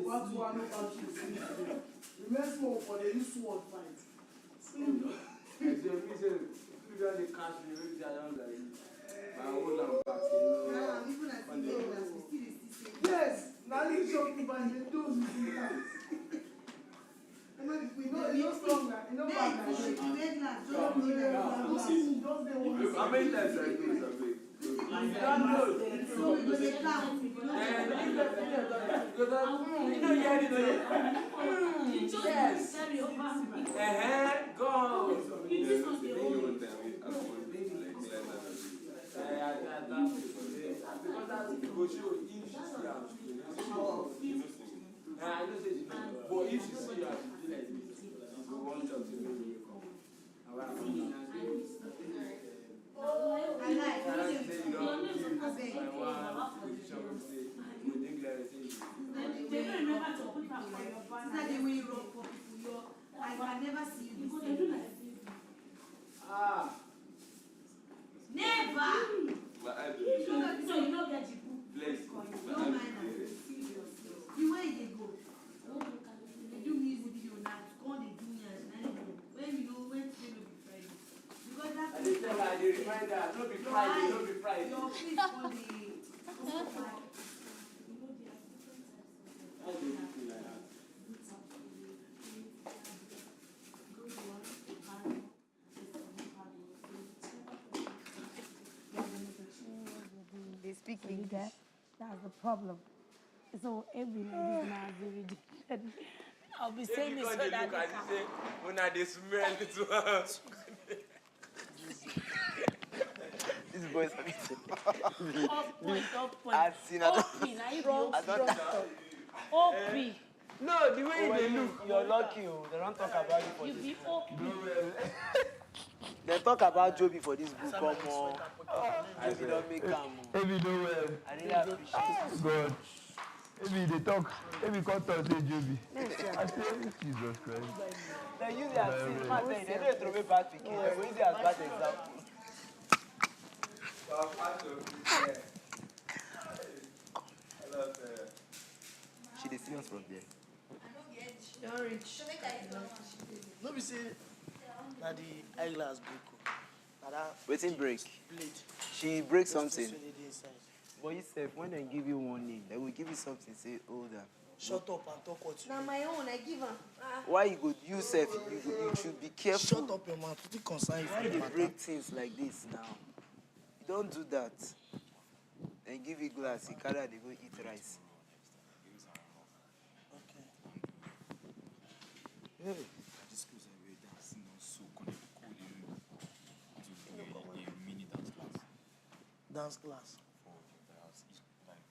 Speaker 3: part 1, no part 2. The rest more for the use sword fight. The cash really around like my whole yes, now you show me by the doors. We know it's not strong, you know,
Speaker 17: How many times I do it?
Speaker 18: I can never see you. Never. So you don't get the book. No mind. The way they go. They do music video now. All they do now. When you know when to be Friday. Because that's
Speaker 17: I tell her, they remind her, no be Friday, no be Friday.
Speaker 18: Your face on the.
Speaker 12: They speak
Speaker 18: So
Speaker 12: English.
Speaker 18: that's the problem. So every lady now is rejected. I'll be saying this so that they can.
Speaker 17: When I smell it to
Speaker 5: These boys are
Speaker 18: Up point.
Speaker 5: I've seen
Speaker 18: OP, now you be OP.
Speaker 5: No, the way they look, you're lucky. They don't talk about you for
Speaker 18: You
Speaker 5: this
Speaker 18: be
Speaker 5: book.
Speaker 18: OP.
Speaker 5: They talk about Joby for this book. Come on. Joby don't make them.
Speaker 10: Maybe do well.
Speaker 5: I really appreciate it.
Speaker 10: God. Maybe they talk. Maybe come talk say Joby. I say Jesus Christ.
Speaker 5: They use it as they don't throw me bad picking. They use it as bad example. She dey see us from there.
Speaker 2: Don't reach. No be say na the eyeglass break. Na that
Speaker 5: Wetin break?
Speaker 2: blade.
Speaker 5: She breaks something.
Speaker 2: This wey dey inside.
Speaker 5: But you said when they give you warning, they will give you something. Say, hold on.
Speaker 2: Shut up and talk what you
Speaker 12: Now my own, I give her.
Speaker 5: Why you go? You self, you should be careful.
Speaker 2: Shut up your mouth. What concern you
Speaker 5: Why
Speaker 2: for the
Speaker 5: they
Speaker 2: matter?
Speaker 5: break things like this now? You don't do that. Then give you glass. You carry, they go eat rice.
Speaker 2: Yeah.
Speaker 11: This clothes I wear, that's not so cold. To do a mini dance class.
Speaker 2: Dance class.
Speaker 11: For the house, like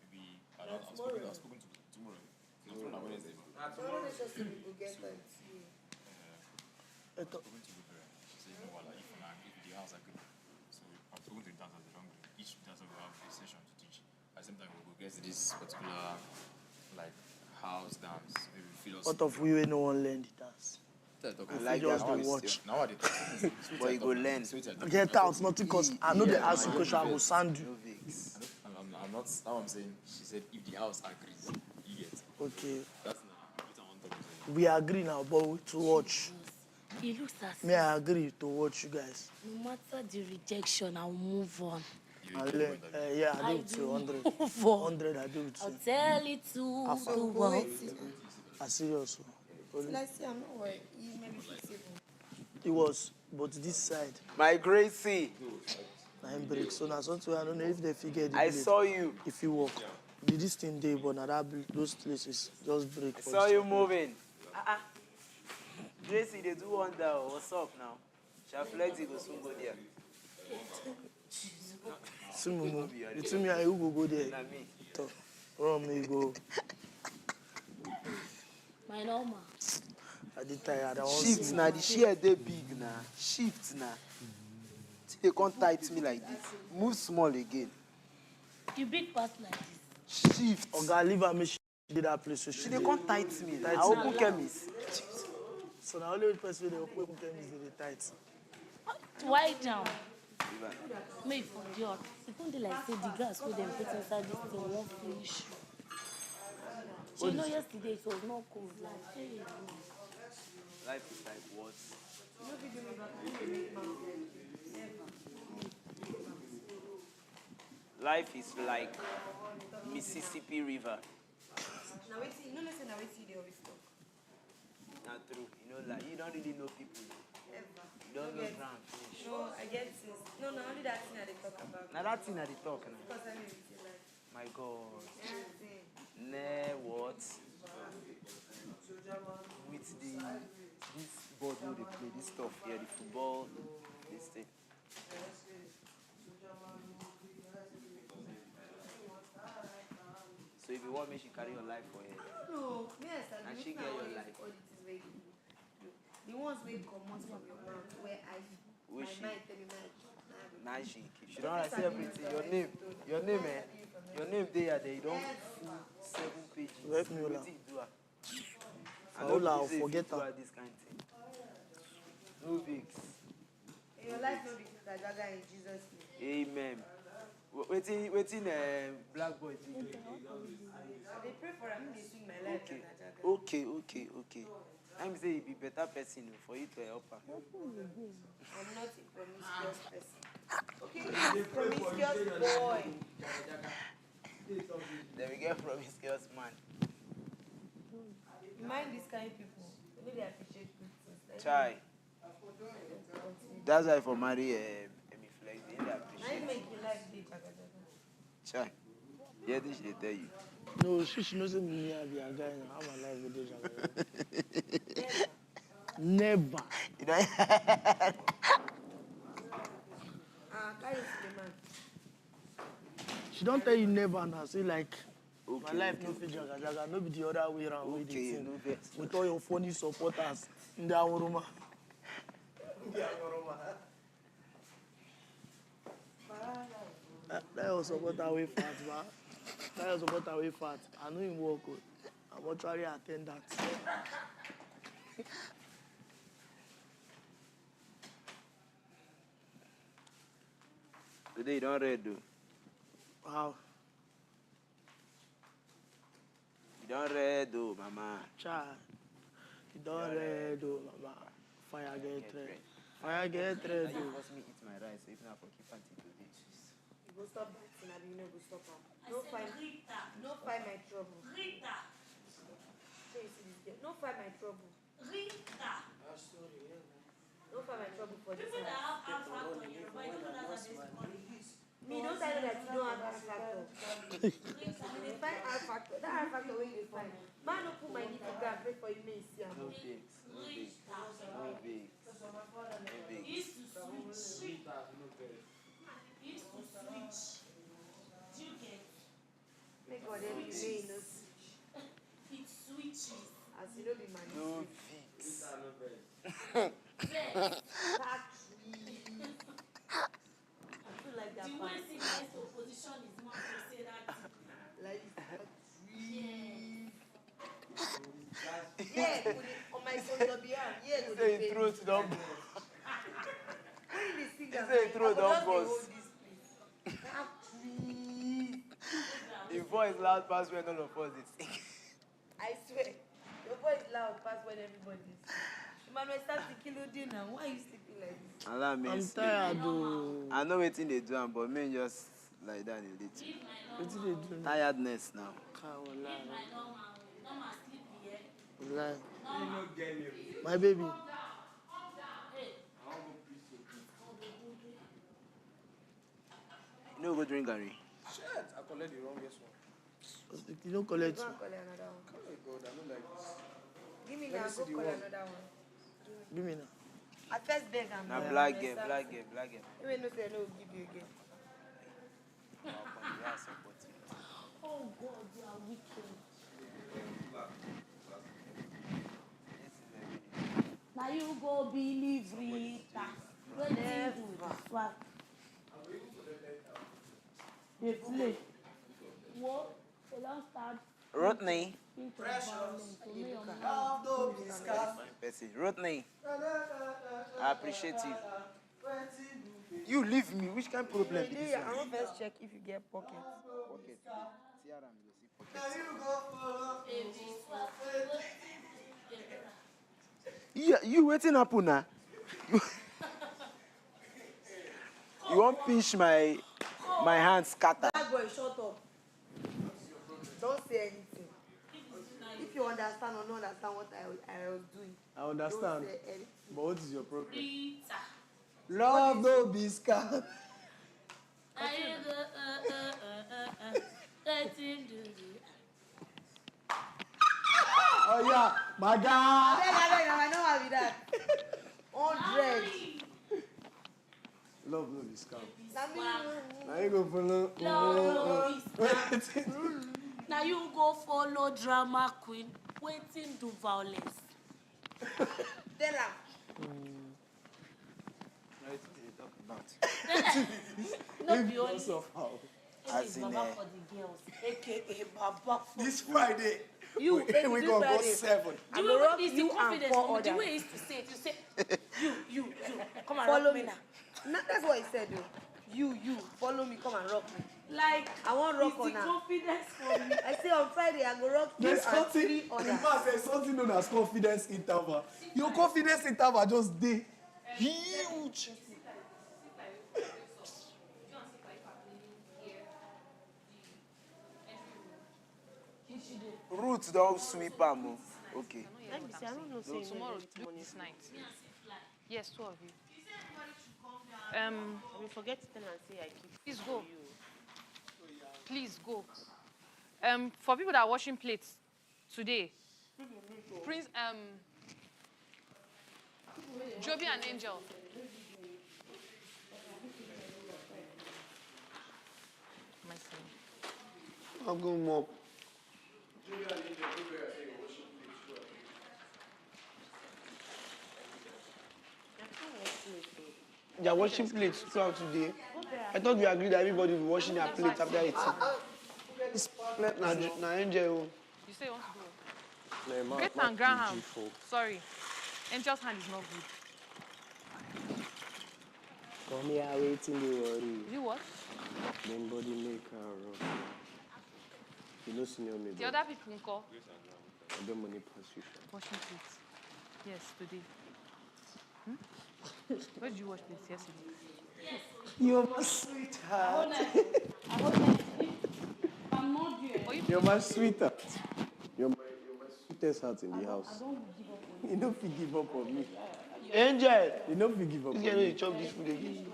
Speaker 11: maybe I've spoken to tomorrow. Tomorrow on Wednesday.
Speaker 12: Tomorrow is just we go get that.
Speaker 11: Spoken to Libera. She said, no, if the house agree. So I've spoken to the dancers. They don't agree. Each dancer will have a session to teach. At the same time, we'll get this particular like house dance, maybe philosophy.
Speaker 2: What of we no one learn the dance?
Speaker 5: I like
Speaker 2: just
Speaker 5: that.
Speaker 2: dey watch.
Speaker 11: Now I did.
Speaker 5: But you go learn.
Speaker 2: Get out, nothing cause I know they ask you question, I go sand you.
Speaker 11: I'm not. Now I'm saying. She said if the house agrees, you get.
Speaker 2: Okay.
Speaker 11: That's not what I want to say.
Speaker 2: We agree now, but to watch.
Speaker 18: It looks as
Speaker 2: Me, I agree to watch you guys.
Speaker 18: no matter the rejection, I'll move on.
Speaker 2: I learn. Yeah, I do it too. 100.
Speaker 18: Move on.
Speaker 2: 100, I do it too.
Speaker 18: I'll tell it to
Speaker 2: After.
Speaker 18: the world.
Speaker 2: I serious.
Speaker 12: Let's see, I'm not worried. You maybe fix it.
Speaker 2: It was, but this side.
Speaker 5: My Gracie.
Speaker 2: I'm break. So now something I don't know if they figure the
Speaker 5: I
Speaker 2: blade.
Speaker 5: saw you.
Speaker 2: If you walk. This thing day, but now that those places just break.
Speaker 5: I saw you moving. Gracie, they do wonder. What's up now? Shaflexi go soon go there.
Speaker 2: Simumu, you tell me I will go there.
Speaker 5: Na me.
Speaker 2: Talk. Run me go.
Speaker 18: My normal.
Speaker 2: I did tired. I want
Speaker 5: Shift now. The share they big now. Shift now. They can't tight me like this. Move small again.
Speaker 18: You big part like this.
Speaker 5: Shift.
Speaker 2: Oga, leave her. Me she did that place. So
Speaker 5: She they can't tight me.
Speaker 2: Tight
Speaker 5: I open chemist.
Speaker 2: So now only person they open chemist they tight.
Speaker 18: Why down? May for the earth. It won't be like say the gas wey dem put inside this thing won't finish you. So you know yesterday it was not cold like hey.
Speaker 5: Life is like what? Life is like Mississippi River.
Speaker 12: Now wait, you know, listen, now wait till they always talk.
Speaker 5: Not true. You know, like you don't really know people.
Speaker 12: Ever.
Speaker 5: You don't
Speaker 12: No, only that thing that they talk about.
Speaker 5: Now that thing that they talk now.
Speaker 12: Because I mean, it's like.
Speaker 5: My God.
Speaker 12: Yeah,
Speaker 5: Ne what? With this board where they play this stuff here, the football, this thing. So if you want me, she carry your life for her.
Speaker 12: No, yes,
Speaker 5: and she get your life.
Speaker 12: The ones where come out from your mouth, where I
Speaker 5: Where she?
Speaker 12: my mind tell me
Speaker 5: Now she don't say everything. Your name, eh? Your name there, you don't full 7 pages.
Speaker 2: Let me
Speaker 5: Wetin you do am? I
Speaker 2: Ola,
Speaker 5: don't believe
Speaker 2: forget
Speaker 5: you do
Speaker 2: her.
Speaker 5: this kind of thing. No vex.
Speaker 12: your life no be Jaga in Jesus' name.
Speaker 5: Amen. Waiting, black boy.
Speaker 12: They pray for him, they sing my life.
Speaker 5: Okay. I'm say he be better person for you to help her.
Speaker 12: I'm not a promiscuous person. Okay, he's a promiscuous boy.
Speaker 5: Then we get promiscuous man.
Speaker 12: Mind these kind of people. Maybe they appreciate good things.
Speaker 5: Chai. That's why for marry Flex, they appreciate.
Speaker 12: I make your life day, Jaga.
Speaker 5: Chai. Yeah, this they tell you.
Speaker 2: No, she knows me. I be a guy now. I'm alive with this. Never.
Speaker 5: You know.
Speaker 2: She don't tell you never now. Say like, my life no fit jaga. No be the other way around.
Speaker 5: Okay, no vex.
Speaker 2: With all your funny supporters in the Auruma. That was supporter way fat, man. That was supporter way fat. I know him work. I'm actually attendant.
Speaker 5: Today you don't read though.
Speaker 2: Wow.
Speaker 5: You don't read though, mama.
Speaker 2: Child. You don't read though, mama. Fire get red. Fire get red.
Speaker 5: You force me eat my rice, so if not for keep until today.
Speaker 12: You go stop biting, I mean, you go stop her. No find my trouble. Rita. So you see this girl. No find my trouble. Rita. No find my trouble for this. People that have alpha on your body, people that have this. Me, don't tell me that you don't have alpha factor. They find alpha factor. That alpha factor where you find. Man, don't put my knee to go and pray for you, may see.
Speaker 5: No vex.
Speaker 12: He used to switch. He used to switch. Do you get? Make God help you, may he no switch. It switches. As you know, be my
Speaker 5: No
Speaker 12: vex. Like that. The way civilized opposition is not to say that. Like yeah, put it on my social behalf. Yeah, go
Speaker 5: say he throat don't
Speaker 12: when they sing,
Speaker 5: he say he throat don't bust. Your voice loud past when all of us is sing.
Speaker 12: I swear, your voice loud past when everybody is sing. Emmanuel, start to kill you now. Why are you sleeping like this?
Speaker 2: I'm tired though.
Speaker 5: I know what they do, but me just like that a little.
Speaker 2: What did they do?
Speaker 5: Tiredness now.
Speaker 2: Like, my baby.
Speaker 5: You know go drink Gary.
Speaker 14: Shit, I collect the wrongest one.
Speaker 2: You don't collect.
Speaker 12: Go and call another one.
Speaker 14: Oh God, I don't like this.
Speaker 12: Give me
Speaker 14: Let
Speaker 12: now,
Speaker 14: me see
Speaker 12: go
Speaker 14: the
Speaker 12: call
Speaker 14: one.
Speaker 12: another one.
Speaker 2: Give me now.
Speaker 12: I first beg and
Speaker 5: Now
Speaker 12: beg.
Speaker 5: black game.
Speaker 12: Even though say no, give you again. Oh God, you are wicked. Now you go believe Rita. What do you do this one? They play. What? They don't start.
Speaker 5: Rodney.
Speaker 12: Precious.
Speaker 5: Rodney. I appreciate you. You leave me. Which kind of problem is this
Speaker 12: I
Speaker 5: one?
Speaker 12: want first check if you get pockets.
Speaker 5: Pocket. Yeah, you waiting happen now. You won't pinch my hand scatter.
Speaker 12: That boy, shut up. Don't say anything. If you understand or not understand what I was doing.
Speaker 2: I understand.
Speaker 12: Don't say anything.
Speaker 2: But what is your problem?
Speaker 14: Love no be scam. Oh yeah, my God.
Speaker 2: I know how be that. 100.
Speaker 14: Love no be scam.
Speaker 2: Now
Speaker 14: Now you go follow.
Speaker 19: Now you go follow drama queen, waiting to violence.
Speaker 2: Tell her.
Speaker 19: No be only.
Speaker 14: As in,
Speaker 19: Baba for the girls, aka Baba for
Speaker 14: this Friday,
Speaker 2: You,
Speaker 14: we gonna go 7.
Speaker 19: Do you know this? The confidence from the way he used to say it. You say, you, come and
Speaker 2: Follow
Speaker 19: rock
Speaker 2: me
Speaker 19: me now.
Speaker 2: now. That's what he said though. You, follow me, come and rock me.
Speaker 19: Like,
Speaker 2: I want rock
Speaker 19: it's
Speaker 2: on
Speaker 19: the
Speaker 2: her.
Speaker 19: confidence from me.
Speaker 2: I say on Friday I go rock you
Speaker 14: There's
Speaker 2: and
Speaker 14: something,
Speaker 2: 3
Speaker 14: in
Speaker 2: others.
Speaker 14: fact, there's something known as confidence interval. Your confidence interval just dey huge.
Speaker 17: Roots don't sweep am. Okay.
Speaker 19: Let me see, I don't know.
Speaker 15: So tomorrow, this night. Yes, 2 of you.
Speaker 19: We forget to tell and say I keep.
Speaker 15: Please go. Please go. For people that are washing plates today, Prince, Joby and Angel.
Speaker 14: I'm going mop. They are washing plates throughout today. I thought we agreed that everybody will be washing their plates after eating. This plate na Angel.
Speaker 15: You say you want to go? Great and Graham. Sorry. Angel's hand is not good.
Speaker 14: Come here, waiting the worry.
Speaker 15: You what?
Speaker 14: Then body make her run. You know senior me.
Speaker 15: The other people call.
Speaker 14: I don't money pass you.
Speaker 15: Washing plates. Yes, today. Where did you wash plates yesterday?
Speaker 14: You're my sweetheart.
Speaker 19: I'm not there.
Speaker 14: You're my sweetheart. You're my sweetest heart in the house.
Speaker 19: I don't give up on you.
Speaker 14: You don't feel give up on me. Angel! You don't feel give up on me. You chop this food again.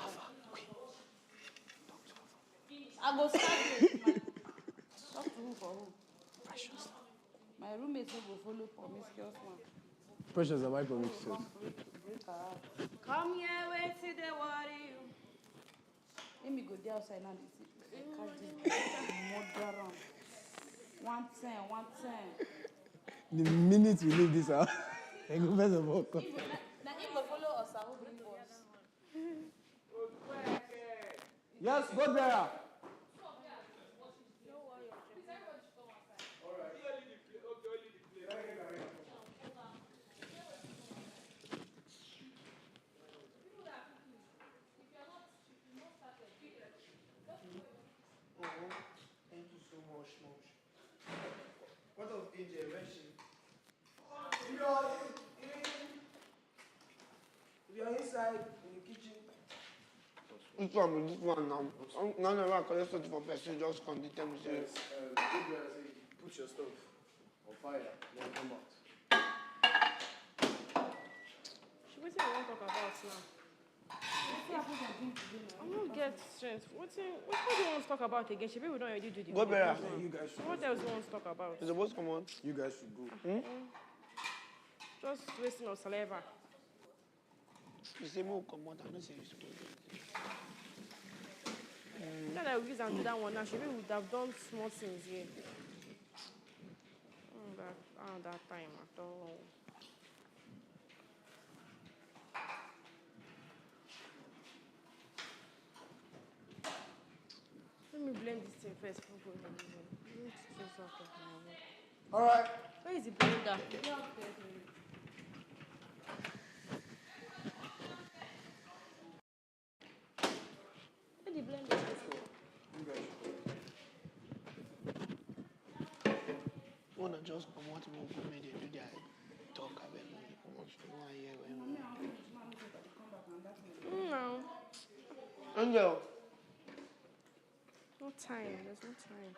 Speaker 19: I go start it. Talk to who for who? Precious. My roommates will go follow promiscuous one.
Speaker 14: Precious, am I promiscuous?
Speaker 19: Come here, wait till they worry you. Let me go there outside now. Catch this murder round. 110, 110.
Speaker 14: The minute we leave this house, I go first of all come.
Speaker 19: Now if you follow us, I will bring us.
Speaker 14: Yes, go there.
Speaker 16: Thank you so much, Mosh. What of Angel? Where is she? If you're inside in the kitchen.
Speaker 14: Which one with this one now? None of our collect something for person, just come to tell me.
Speaker 16: Yes, put your stuff on fire, then come out.
Speaker 8: What do you want to talk about now? I don't get strength. What do you want to talk about again? Should we don't already do the
Speaker 14: Go better.
Speaker 16: You guys should
Speaker 8: What else do you want to talk about?
Speaker 14: It's supposed to come on.
Speaker 16: You guys should go.
Speaker 8: Just wasting of saliva.
Speaker 14: You say more come on, I don't say you supposed to.
Speaker 8: Now that we use and do that one now, should we would have done small things here. That time at all. Let me blend this thing first before going to
Speaker 16: All right.
Speaker 19: Where is the blender? Where the blender?
Speaker 14: Wanna just come out me go me do their talk about me. Come on, so one year when.
Speaker 8: No.
Speaker 14: Angel.
Speaker 8: No time. There's no time.